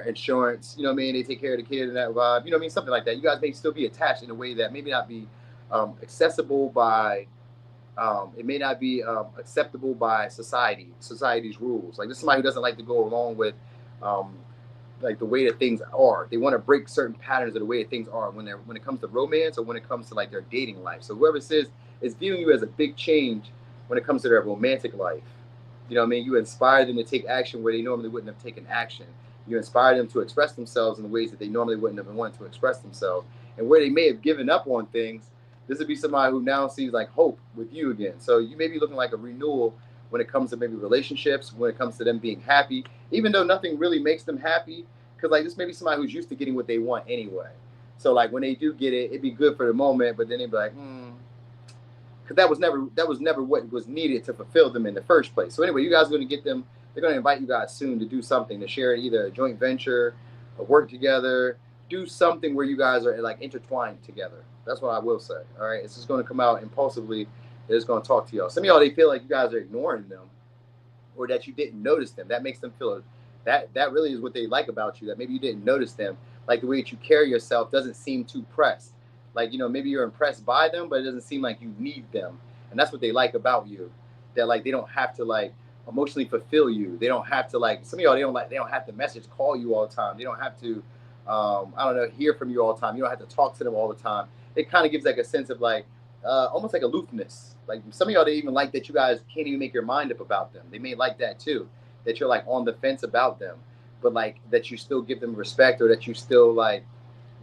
insurance. You know what I mean? They take care of the kid and that vibe. You know what I mean? Something like that. You guys may still be attached in a way that maybe not be accessible by. It may not be acceptable by society's rules. Like this is somebody who doesn't like to go along with like the way that things are. They want to break certain patterns of the way that things are when it comes to romance, or when it comes to like their dating life. So whoever says is viewing you as a big change when it comes to their romantic life. You know what I mean? You inspire them to take action where they normally wouldn't have taken action. You inspire them to express themselves in the ways that they normally wouldn't have wanted to express themselves. And where they may have given up on things, this would be somebody who now sees like hope with you again. So you may be looking like a renewal when it comes to maybe relationships, when it comes to them being happy, even though nothing really makes them happy. Because like this may be somebody who's used to getting what they want anyway. So like when they do get it, it'd be good for the moment, but then they'd be like, because that was never what was needed to fulfill them in the first place. So anyway, you guys are going to get them. They're going to invite you guys soon to do something, to share either a joint venture, or work together, do something where you guys are like intertwined together. That's what I will say. All right, it's just going to come out impulsively. They're just going to talk to y'all. Some of y'all, they feel like you guys are ignoring them, or that you didn't notice them. That makes them feel that really is what they like about you. That maybe you didn't notice them, like the way that you carry yourself doesn't seem too pressed. Like maybe you're impressed by them, but it doesn't seem like you need them, and that's what they like about you. That like they don't have to like emotionally fulfill you. They don't have to like some of y'all. They don't have to call you all the time. They don't have to I don't know, hear from you all the time. You don't have to talk to them all the time. It kind of gives like a sense of like almost like aloofness. Like some of y'all, they even like that you guys can't even make your mind up about them. They may like that too, that you're like on the fence about them, but like that you still give them respect, or that you still like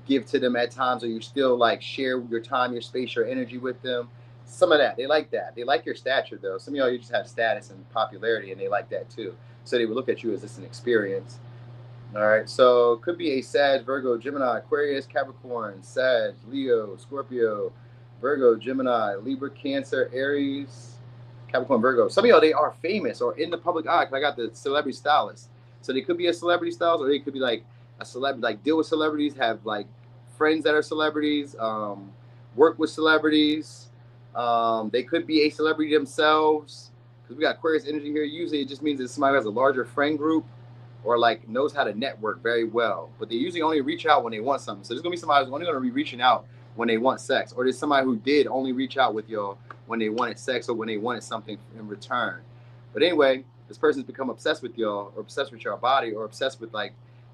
give to them at times, or you still like share your time, your space, your energy with them. Some of that, they like that. They like your stature though. Some of y'all, you just have status and popularity, and they like that too. So they would look at you as just an experience. All right, so could be a Sag, Virgo, Gemini, Aquarius, Capricorn, Sag, Leo, Scorpio, Virgo, Gemini, Libra, Cancer, Aries, Capricorn, Virgo. Some of y'all, they are famous or in the public eye. Cause I got the celebrity stylist. So they could be a celebrity stylist, or they could be like a celebrity, like deal with celebrities, have like friends that are celebrities, work with celebrities. They could be a celebrity themselves. Because we got Aquarius energy here. Usually it just means that somebody has a larger friend group, or like knows how to network very well, but they usually only reach out when they want something. So there's gonna be somebody who's only gonna be reaching out when they want sex, or there's somebody who did only reach out with y'all when they wanted sex, or when they wanted something in return. But anyway, this person's become obsessed with y'all, or obsessed with your body, or obsessed with like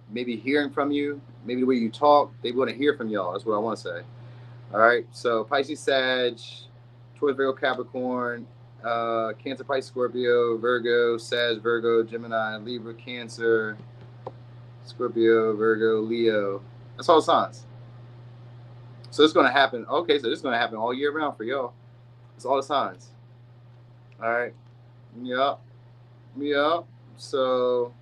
maybe hearing from you, maybe the way you talk. They want to hear from y'all. That's what I want to say. All right. So Pisces, Sag, Taurus, Virgo, Capricorn, Cancer, Pisces, Scorpio, Virgo, Sag, Virgo, Gemini, Libra, Cancer, Scorpio, Virgo, Leo. That's all signs. So it's going to happen. Okay, so this is going to happen all year round for y'all. It's all the signs. All right. Yup. So,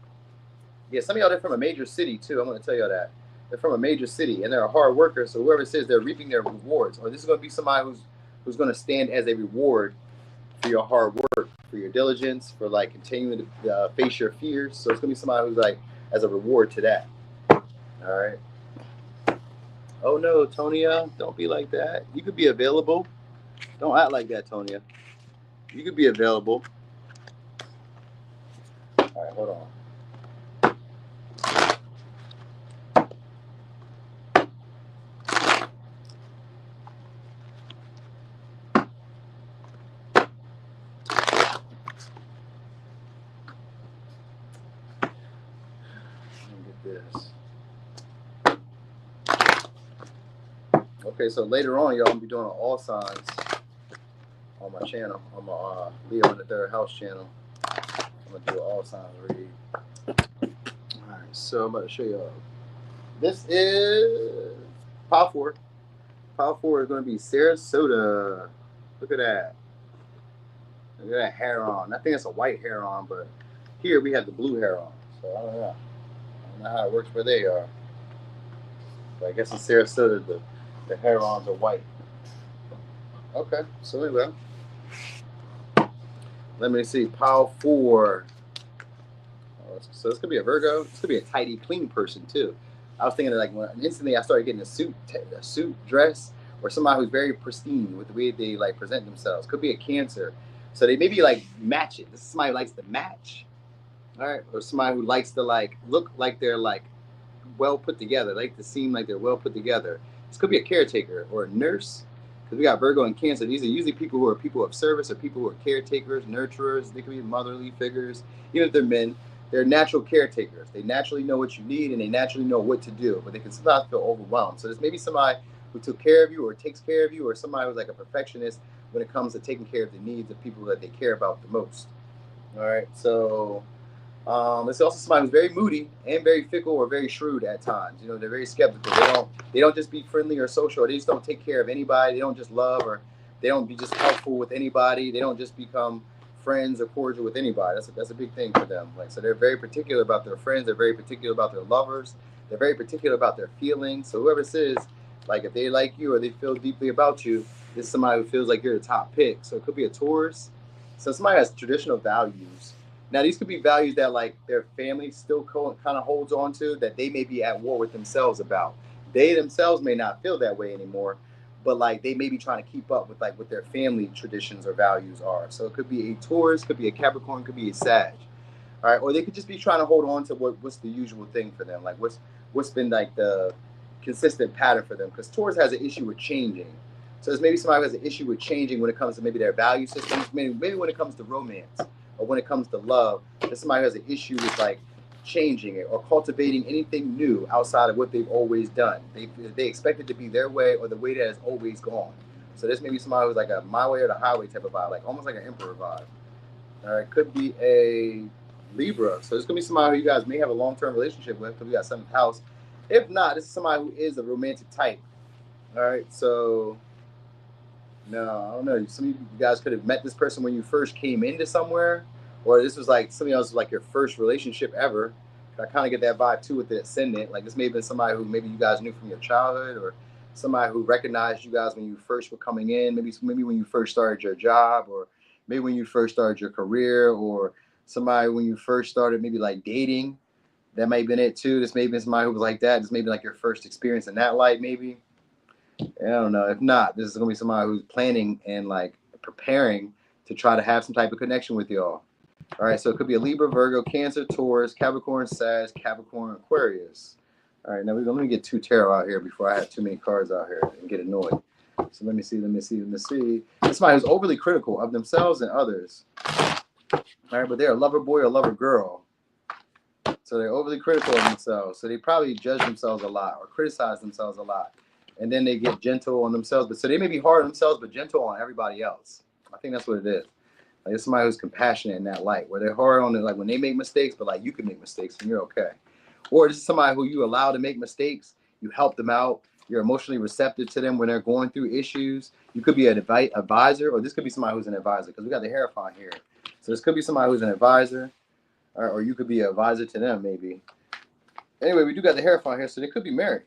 yeah, some of y'all, they're from a major city, too. I'm going to tell y'all that. They're from a major city, and they're a hard worker. So whoever says they're reaping their rewards, or this is going to be somebody who's going to stand as a reward for your hard work, for your diligence, for like continuing to face your fears. So it's gonna be somebody who's like as a reward to that. All right. Oh no, Tonya, don't be like that. You could be available. Don't act like that, Tonya. You could be available. All right, hold on. Okay, so later on, y'all, I'm gonna be doing all signs on my channel, on my Leo in the third house channel. I'm gonna do all signs read. All right, so I'm about to show y'all. This is Power 4. Power 4 is gonna be Sarasota. Look at that. Look at that heron. I think it's a white heron, but here we have the blue heron. So I don't know. I don't know how it works where they are. But I guess in Sarasota, the herons are white. Okay, so anyway, let me see. Power 4. Oh, so this could be a Virgo. This could be a tidy, clean person too. I was thinking of like when instantly I started getting a suit dress, or somebody who's very pristine with the way they like present themselves. Could be a Cancer. So they maybe like match it. This is somebody who likes to match. All right, or somebody who likes to like look like they're like well put together, like to seem like they're well put together. This could be a caretaker or a nurse, because we got Virgo and Cancer. These are usually people who are people of service or people who are caretakers, nurturers. They could be motherly figures, even if they're men. They're natural caretakers. They naturally know what you need and they naturally know what to do, but they can sometimes feel overwhelmed. So there's maybe somebody who took care of you or takes care of you, or somebody who's like a perfectionist when it comes to taking care of the needs of people that they care about the most. All right, so it's also somebody who's very moody and very fickle or very shrewd at times. You know, they're very skeptical. They don't just be friendly or social, or they just don't take care of anybody. They don't just love, or they don't be just helpful with anybody. They don't just become friends or cordial with anybody. That's a big thing for them. Like, so they're very particular about their friends. They're very particular about their lovers. They're very particular about their feelings. So whoever says, like, if they like you or they feel deeply about you, this is somebody who feels like you're the top pick. So it could be a Taurus. So somebody has traditional values. Now, these could be values that like their family still kind of holds on to, that they may be at war with themselves about. They themselves may not feel that way anymore, but like they may be trying to keep up with like what their family traditions or values are. So it could be a Taurus, could be a Capricorn, could be a Sag. All right, or they could just be trying to hold on to what's the usual thing for them, like what's been like the consistent pattern for them. Because Taurus has an issue with changing. So there's maybe somebody who has an issue with changing when it comes to maybe their value systems, maybe when it comes to romance or when it comes to love. There's somebody who has an issue with like changing it or cultivating anything new outside of what they've always done. They expect it to be their way or the way that it's always gone. So this may be somebody who's like a my way or the highway type of vibe, like almost like an emperor vibe. All right, could be a Libra. So this could be somebody who you guys may have a long-term relationship with, because we got seventh house. If not, this is somebody who is a romantic type. All right, so no, I don't know. Some of you guys could have met this person when you first came into somewhere, or this was like something else, like your first relationship ever. I kind of get that vibe too with the ascendant. Like this may have been somebody who maybe you guys knew from your childhood, or somebody who recognized you guys when you first were coming in. Maybe when you first started your job, or maybe when you first started your career, or somebody when you first started maybe like dating. That may have been it too. This may have been somebody who was like that. This may be like your first experience in that light, maybe. I don't know. If not, this is gonna be somebody who's planning and like preparing to try to have some type of connection with y'all. All right, so it could be a Libra, Virgo, Cancer, Taurus, Capricorn, Sag, Capricorn, Aquarius. All right, now let me get two tarot out here before I have too many cards out here and get annoyed. So let me see. It's somebody who's overly critical of themselves and others. All right, but they're a lover boy or lover girl. So they're overly critical of themselves. So they probably judge themselves a lot or criticize themselves a lot. And then they get gentle on themselves. But so they may be hard on themselves, but gentle on everybody else. I think that's what it is. Like it's somebody who's compassionate in that light, where they're hard on it, like when they make mistakes, but like you can make mistakes and you're okay. Or this is somebody who you allow to make mistakes. You help them out. You're emotionally receptive to them when they're going through issues. You could be an advisor, or this could be somebody who's an advisor, because we got the Hierophant here. So this could be somebody who's an advisor, or you could be an advisor to them maybe. Anyway, we do got the Hierophant here, so they could be married.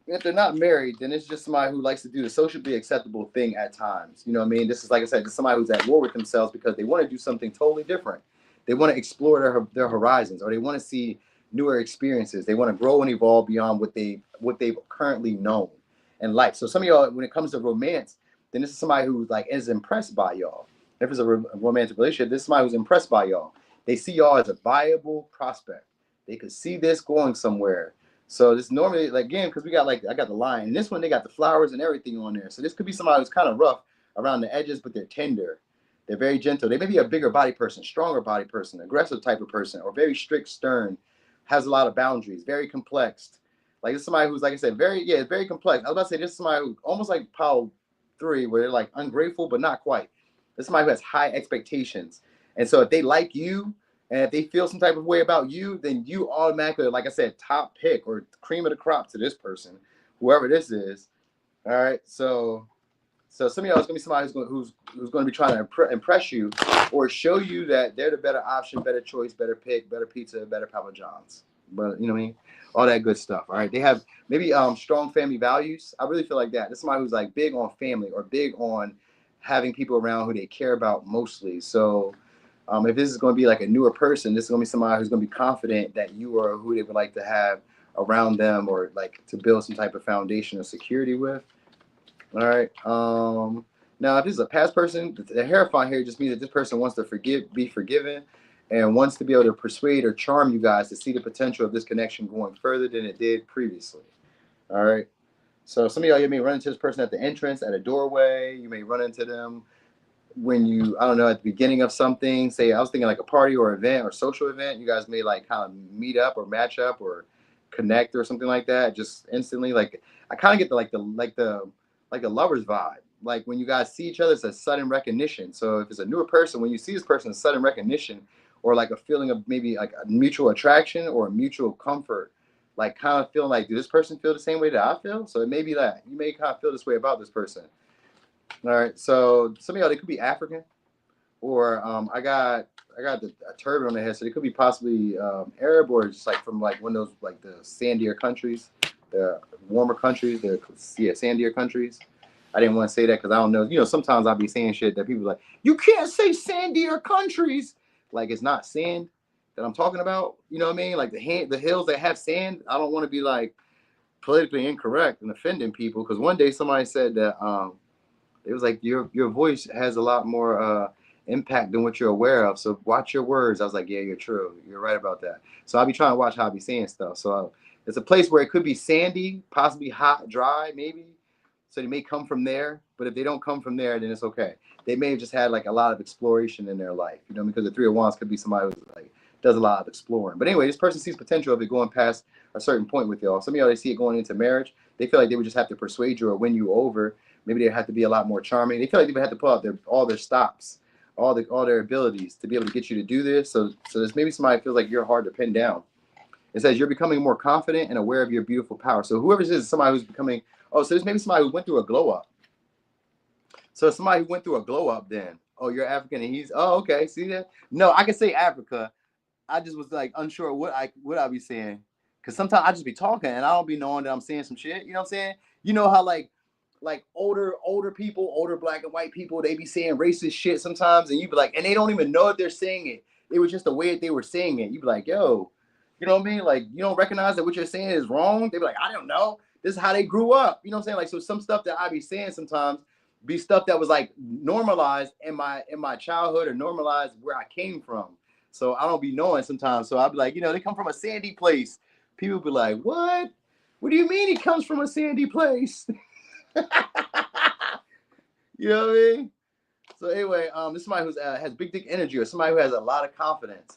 If they're not married, then it's just somebody who likes to do the socially acceptable thing at times. You know what I mean? This is, like I said, this is somebody who's at war with themselves because they want to do something totally different. They want to explore their horizons, or they want to see newer experiences. They want to grow and evolve beyond what they've currently known in life. So some of y'all, when it comes to romance, then this is somebody who like is impressed by y'all. If it's a romantic relationship, this is somebody who's impressed by y'all. They see y'all as a viable prospect. They could see this going somewhere. So this normally, like, again, because we got like, I got the line. And this one, they got the flowers and everything on there. So this could be somebody who's kind of rough around the edges, but they're tender. They're very gentle. They may be a bigger body person, stronger body person, aggressive type of person, or very strict, stern, has a lot of boundaries, very complex. Like it's somebody who's, like I said, it's very complex. I was about to say this is somebody who almost like Power 3, where they're like ungrateful, but not quite. This is somebody who has high expectations. And so if they like you and if they feel some type of way about you, then you automatically, like I said, top pick or cream of the crop to this person, whoever this is. All right. So some of y'all is gonna be somebody who's gonna be trying to impress you or show you that they're the better option, better choice, better pick, better pizza, better Papa John's. But you know what I mean? All that good stuff. All right. They have maybe strong family values. I really feel like that. This is somebody who's like big on family or big on having people around who they care about mostly. So if this is going to be like a newer person, this is going to be somebody who's going to be confident that you are who they would like to have around them or like to build some type of foundation of security with. All right. Now, if this is a past person, the hierophant here just means that this person wants to be forgiven, and wants to be able to persuade or charm you guys to see the potential of this connection going further than it did previously. All right. So some of y'all, you may run into this person at the entrance, at a doorway. You may run into them when you, I don't know, at the beginning of something. Say, I was thinking like a party or event or social event. You guys may like kind of meet up or match up or connect or something like that. Just instantly, like I kind of get the lovers vibe. Like when you guys see each other, it's a sudden recognition. So if it's a newer person, when you see this person, it's sudden recognition or like a feeling of maybe like a mutual attraction or a mutual comfort, like kind of feeling like, do this person feel the same way that I feel? So it may be that you may kind of feel this way about this person. All right. So some of y'all, they could be African, or I got a turban on their head, so they could be possibly Arab or just like from like one of those like the sandier countries, the warmer countries, the sandier countries. I didn't want to say that because I don't know. You know, sometimes I'll be saying shit that people are like, you can't say sandier countries. Like it's not sand that I'm talking about. You know what I mean? Like the hills that have sand. I don't want to be like politically incorrect and offending people because one day somebody said that it was like your voice has a lot more impact than what you're aware of. So watch your words. I was like, yeah, you're true. You're right about that. So I'll be trying to watch how I be saying stuff. So it's a place where it could be sandy, possibly hot, dry, maybe. So they may come from there. But if they don't come from there, then it's okay. They may have just had like a lot of exploration in their life, you know, because the Three of Wands could be somebody who's like does a lot of exploring. But anyway, this person sees potential of it going past a certain point with y'all. Some of y'all, they see it going into marriage. They feel like they would just have to persuade you or win you over. Maybe they have to be a lot more charming. They feel like they would have to pull out all their stops, all their abilities to be able to get you to do this. So there's maybe somebody feels like you're hard to pin down. It says you're becoming more confident and aware of your beautiful power. So whoever this is somebody who's becoming, so there's maybe somebody who went through a glow up. So somebody who went through a glow up then. Oh, you're African and he's, oh, okay. See that? No, I can say Africa. I just was like unsure what I be saying. Cause sometimes I just be talking and I don't be knowing that I'm saying some shit. You know what I'm saying? You know how like older people, older black and white people, they be saying racist shit sometimes, and you be like, and they don't even know if they're saying it. It was just the way that they were saying it. You be like, yo, you know what I mean? Like you don't recognize that what you're saying is wrong. They be like, I don't know. This is how they grew up. You know what I'm saying? Like so some stuff that I be saying sometimes be stuff that was like normalized in my childhood or normalized where I came from. So I don't be knowing sometimes. So I'd be like, you know, they come from a sandy place. People be like, what? What do you mean he comes from a sandy place? You know what I mean? So anyway, this is somebody who has big dick energy or somebody who has a lot of confidence.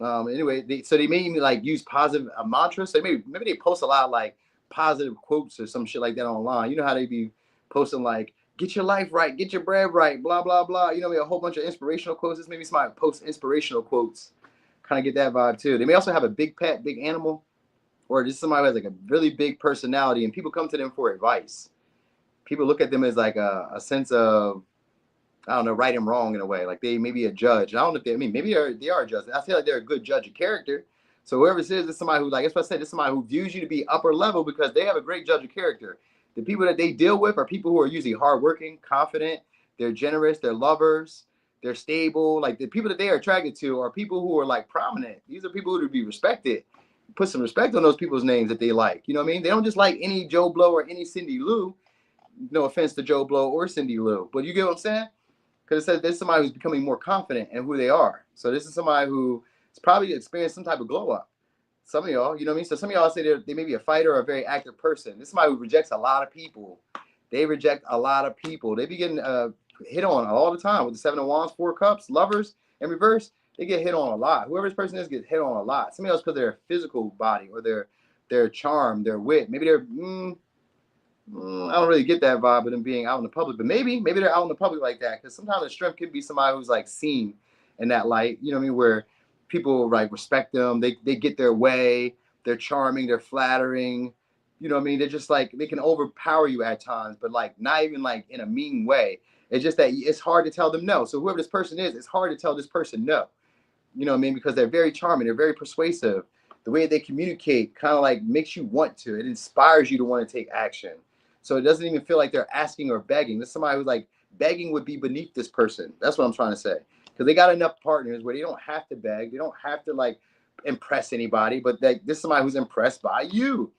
Anyway, they made me like use positive mantras. So maybe they post a lot of like positive quotes or some shit like that online. You know how they be posting like, get your life right, get your bread right, blah, blah, blah. You know, a whole bunch of inspirational quotes. This maybe somebody post inspirational quotes. Kind of get that vibe too. They may also have a big pet, big animal, or just somebody who has like a really big personality and people come to them for advice. People look at them as like a sense of, I don't know, right and wrong in a way. Like they may be a judge. I don't know if maybe they are a judge. I feel like they're a good judge of character. So whoever this is somebody who, like, that's what I said, this is somebody who views you to be upper level because they have a great judge of character. The people that they deal with are people who are usually hardworking, confident, they're generous, they're lovers, they're stable. Like the people that they are attracted to are people who are like prominent. These are people who would be respected. Put some respect on those people's names that they like. You know what I mean? They don't just like any Joe Blow or any Cindy Lou. No offense to Joe Blow or Cindy Lou, but you get what I'm saying? Because it says there's somebody who's becoming more confident in who they are. So this is somebody who has probably experienced some type of glow up. Some of y'all, you know what I mean? So some of y'all say they may be a fighter or a very active person. This is somebody who rejects a lot of people. They reject a lot of people. They be getting hit on all the time with the Seven of Wands, Four Cups, lovers in reverse. They get hit on a lot. Whoever this person is gets hit on a lot. Some of y'all because of their physical body or their their charm, their wit. Maybe they're I don't really get that vibe of them being out in the public, but maybe they're out in the public like that, because sometimes the strength could be somebody who's like seen in that light. You know what I mean? Where people like respect them, they get their way, they're charming, they're flattering. You know what I mean? They're just like they can overpower you at times, but like not even like in a mean way. It's just that it's hard to tell them no. So whoever this person is, it's hard to tell this person no. You know what I mean? Because they're very charming, they're very persuasive. The way they communicate kind of like makes you want to. It inspires you to want to take action. So it doesn't even feel like they're asking or begging. This is somebody who's like begging would be beneath this person. That's what I'm trying to say. Because they got enough partners where they don't have to beg. They don't have to like impress anybody. But this is somebody who's impressed by you.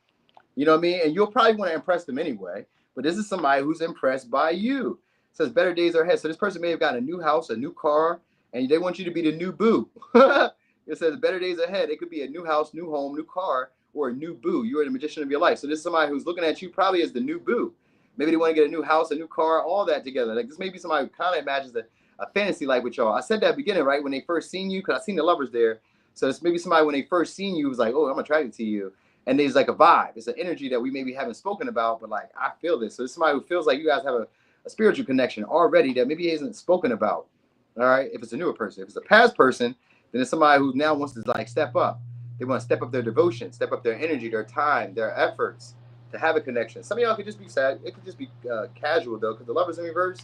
You know what I mean? And you'll probably want to impress them anyway. But this is somebody who's impressed by you. It says better days are ahead. So this person may have gotten a new house, a new car, and they want you to be the new boo. It says better days ahead. It could be a new house, new home, new car, or a new boo. You are the magician of your life. So this is somebody who's looking at you probably as the new boo. Maybe they want to get a new house, a new car, all that together. Like this may be somebody who kind of imagines a fantasy life with y'all. I said that at the beginning, right? When they first seen you, because I seen the lovers there. So it's maybe somebody when they first seen you was like, oh, I'm attracted to you. And there's like a vibe. It's an energy that we maybe haven't spoken about, but like I feel this. So it's somebody who feels like you guys have a spiritual connection already that maybe isn't spoken about. All right. If it's a newer person, if it's a past person, then it's somebody who now wants to like step up. They want to step up their devotion, step up their energy, their time, their efforts to have a connection. Some of y'all could just be sad. It could just be casual though, because the lovers in reverse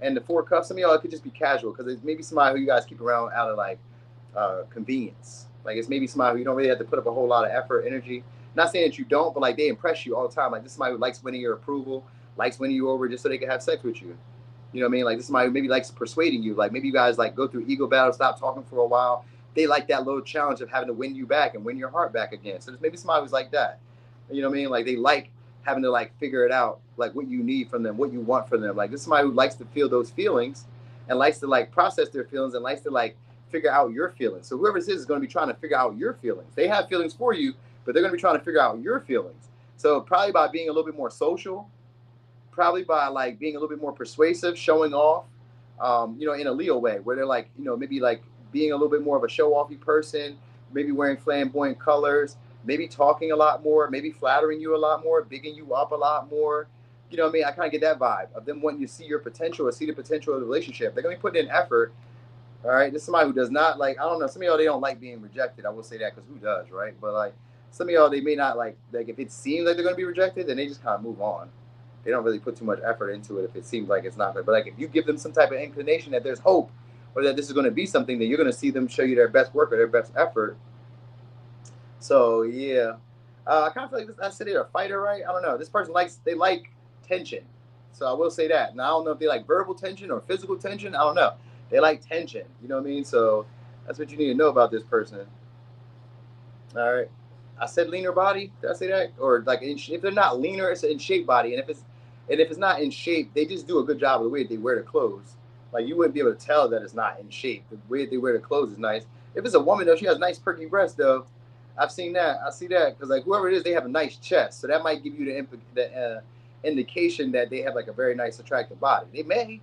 and the four cups. Some of y'all it could just be casual because it's maybe somebody who you guys keep around out of like convenience. Like it's maybe somebody who you don't really have to put up a whole lot of effort, energy. Not saying that you don't, but like they impress you all the time. Like this is somebody who likes winning your approval, likes winning you over just so they can have sex with you. You know what I mean? Like this is somebody who maybe likes persuading you. Like maybe you guys like go through ego battles, stop talking for a while. They like that little challenge of having to win you back and win your heart back again. So there's maybe somebody who's like that. You know what I mean? Like they like having to like figure it out, like what you need from them, what you want from them. Like this is somebody who likes to feel those feelings and likes to like process their feelings and likes to like figure out your feelings. So whoever this is going to be trying to figure out your feelings. They have feelings for you, but they're going to be trying to figure out your feelings. So probably by being a little bit more social, probably by like being a little bit more persuasive, showing off, you know, in a Leo way, where they're like, you know, maybe like being a little bit more of a show-offy person, maybe wearing flamboyant colors, maybe talking a lot more, maybe flattering you a lot more, bigging you up a lot more. You know what I mean? I kind of get that vibe of them wanting you to see your potential or see the potential of the relationship. They're going to be putting in effort. All right, this is somebody who does not like. I don't know. Some of y'all they don't like being rejected. I will say that because who does, right? But like some of y'all they may not like if it seems like they're gonna be rejected, then they just kind of move on. They don't really put too much effort into it if it seems like it's not good. But like if you give them some type of inclination that there's hope or that this is going to be something, then you're going to see them show you their best work or their best effort. So yeah, I kind of feel like I said they're a fighter, right? I don't know. This person they like tension. So I will say that. Now I don't know if they like verbal tension or physical tension. I don't know. They like tension. You know what I mean? So that's what you need to know about this person. All right. I said leaner body. Did I say that? Or like if they're not leaner, it's an in shape body. And if it's not in shape, they just do a good job of the way they wear the clothes. Like you wouldn't be able to tell that it's not in shape. The way they wear the clothes is nice. If it's a woman though, she has nice perky breasts though. I've seen that. I see that because like whoever it is, they have a nice chest. So that might give you the indication that they have like a very nice, attractive body. They may.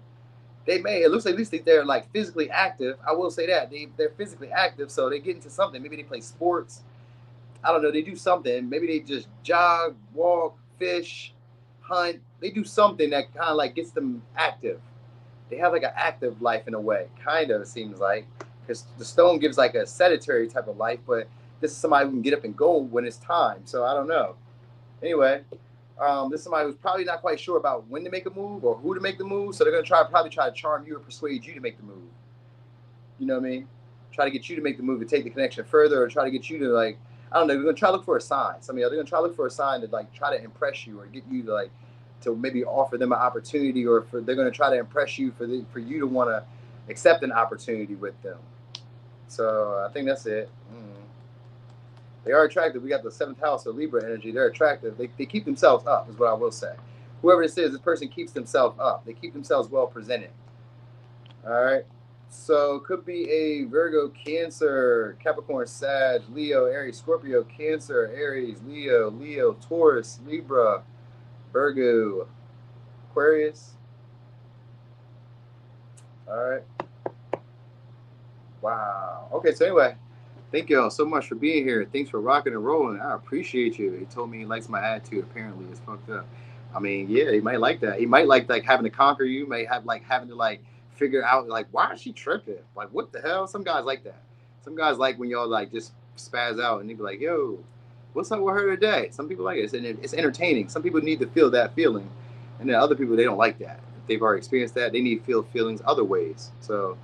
It looks like at least they're like physically active. I will say that they're physically active, so they get into something. Maybe they play sports. I don't know. They do something. Maybe they just jog, walk, fish, hunt. They do something that kind of like gets them active. They have like an active life in a way, kind of. It seems like because the stone gives like a sedentary type of life, but this is somebody who can get up and go when it's time. So I don't know. Anyway, this is somebody who's probably not quite sure about when to make a move or who to make the move. So they're gonna probably try to charm you or persuade you to make the move. You know what I mean? Try to get you to make the move to take the connection further, or try to get you to like I don't know. We're gonna try to look for a sign. Some of y'all they're gonna try to look for a sign to like try to impress you or get you to like to maybe offer them an opportunity, or they're gonna try to impress you for you to want to accept an opportunity with them. So I think that's it. They are attractive. We got the seventh house of Libra energy. They're attractive. They keep themselves up, is what I will say. Whoever this is, this person keeps themselves up. They keep themselves well presented. All right. So could be a Virgo, Cancer, Capricorn, Sag, Leo, Aries, Scorpio, Cancer, Aries, Leo, Taurus, Libra, Virgo, Aquarius. All right. Wow. Okay. So anyway, Thank y'all so much for being here. Thanks for rocking and rolling. I appreciate you. He told me he likes my attitude. Apparently, it's fucked up. I mean, yeah, he might like that. He might like having to conquer you. May have like having to like figure out like why is she tripping? Like what the hell? Some guys like that. Some guys like when y'all like just spaz out and they be like, yo, what's up with her today? Some people like it. It's entertaining. Some people need to feel that feeling, and then other people they don't like that. If they've already experienced that, they need to feel feelings other ways. So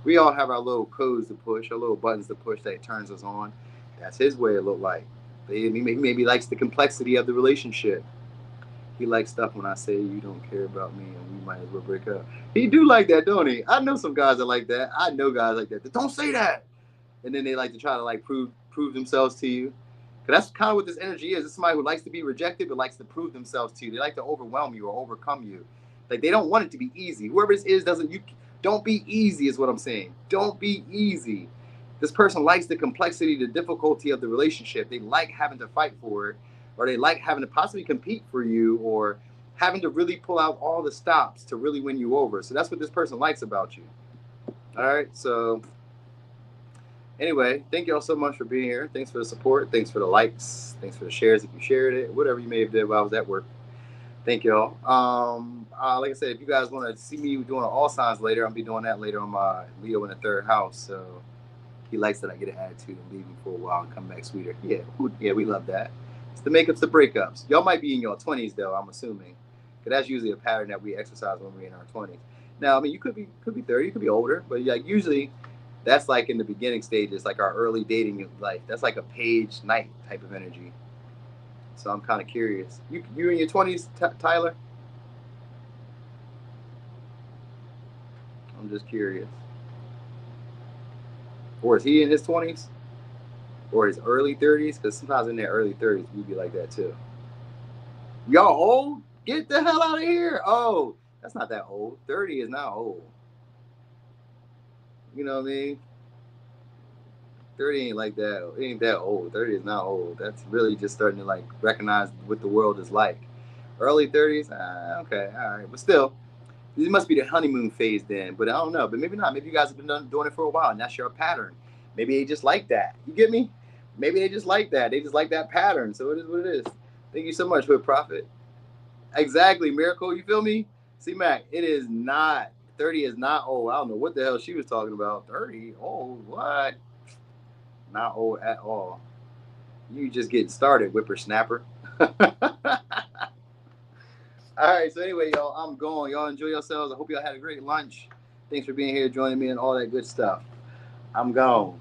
we all have our little codes to push, our little buttons to push that turns us on. That's his way it look like. Maybe likes the complexity of the relationship. He likes stuff when I say you don't care about me and we might as well break up. He do like that, don't he? I know some guys that like that. I know guys like that. Don't say that. And then they like to try to like prove themselves to you. Cause that's kind of what this energy is. It's somebody who likes to be rejected but likes to prove themselves to you. They like to overwhelm you or overcome you. Like they don't want it to be easy. Whoever this is doesn't you don't be easy is what I'm saying. Don't be easy. This person likes the complexity, the difficulty of the relationship. They like having to fight for it, or they like having to possibly compete for you, or having to really pull out all the stops to really win you over. So that's what this person likes about you. All right. So anyway, thank y'all so much for being here. Thanks for the support. Thanks for the likes. Thanks for the shares if you shared it. Whatever you may have did while I was at work. Thank y'all. Like I said, if you guys want to see me doing all signs later, I'll be doing that later on my Leo in the third house. So he likes that I get an attitude and leave him for a while and come back sweeter. Yeah, yeah, we love that. It's the makeups, the breakups. Y'all might be in your 20s though, I'm assuming, because that's usually a pattern that we exercise when we're in our 20s. Now, I mean, you could be 30, you could be older, but like usually that's like in the beginning stages, like our early dating life. That's like a page night type of energy. So I'm kind of curious. You in your 20s, Tyler? I'm just curious. Or is he in his 20s? Or his early 30s? Because sometimes in their early 30s, we'd be like that too. Y'all old? Get the hell out of here. Oh, that's not that old. 30 is not old. You know what I mean? 30 ain't like that. It ain't that old. 30 is not old. That's really just starting to like recognize what the world is like. Early 30s, okay, all right. But still, this must be the honeymoon phase then. But I don't know. But maybe not. Maybe you guys have been doing it for a while and that's your pattern. Maybe they just like that. You get me? Maybe they just like that. They just like that pattern. So it is what it is. Thank you so much for Prophet. Exactly, Miracle. You feel me? See, Mac, it is not. 30 is not old. I don't know what the hell she was talking about. 30? Old? What? Not old at all. You just getting started, whippersnapper. All right, so anyway, y'all, I'm going. Y'all enjoy yourselves. I hope y'all had a great lunch. Thanks for being here, joining me, and all that good stuff. I'm gone.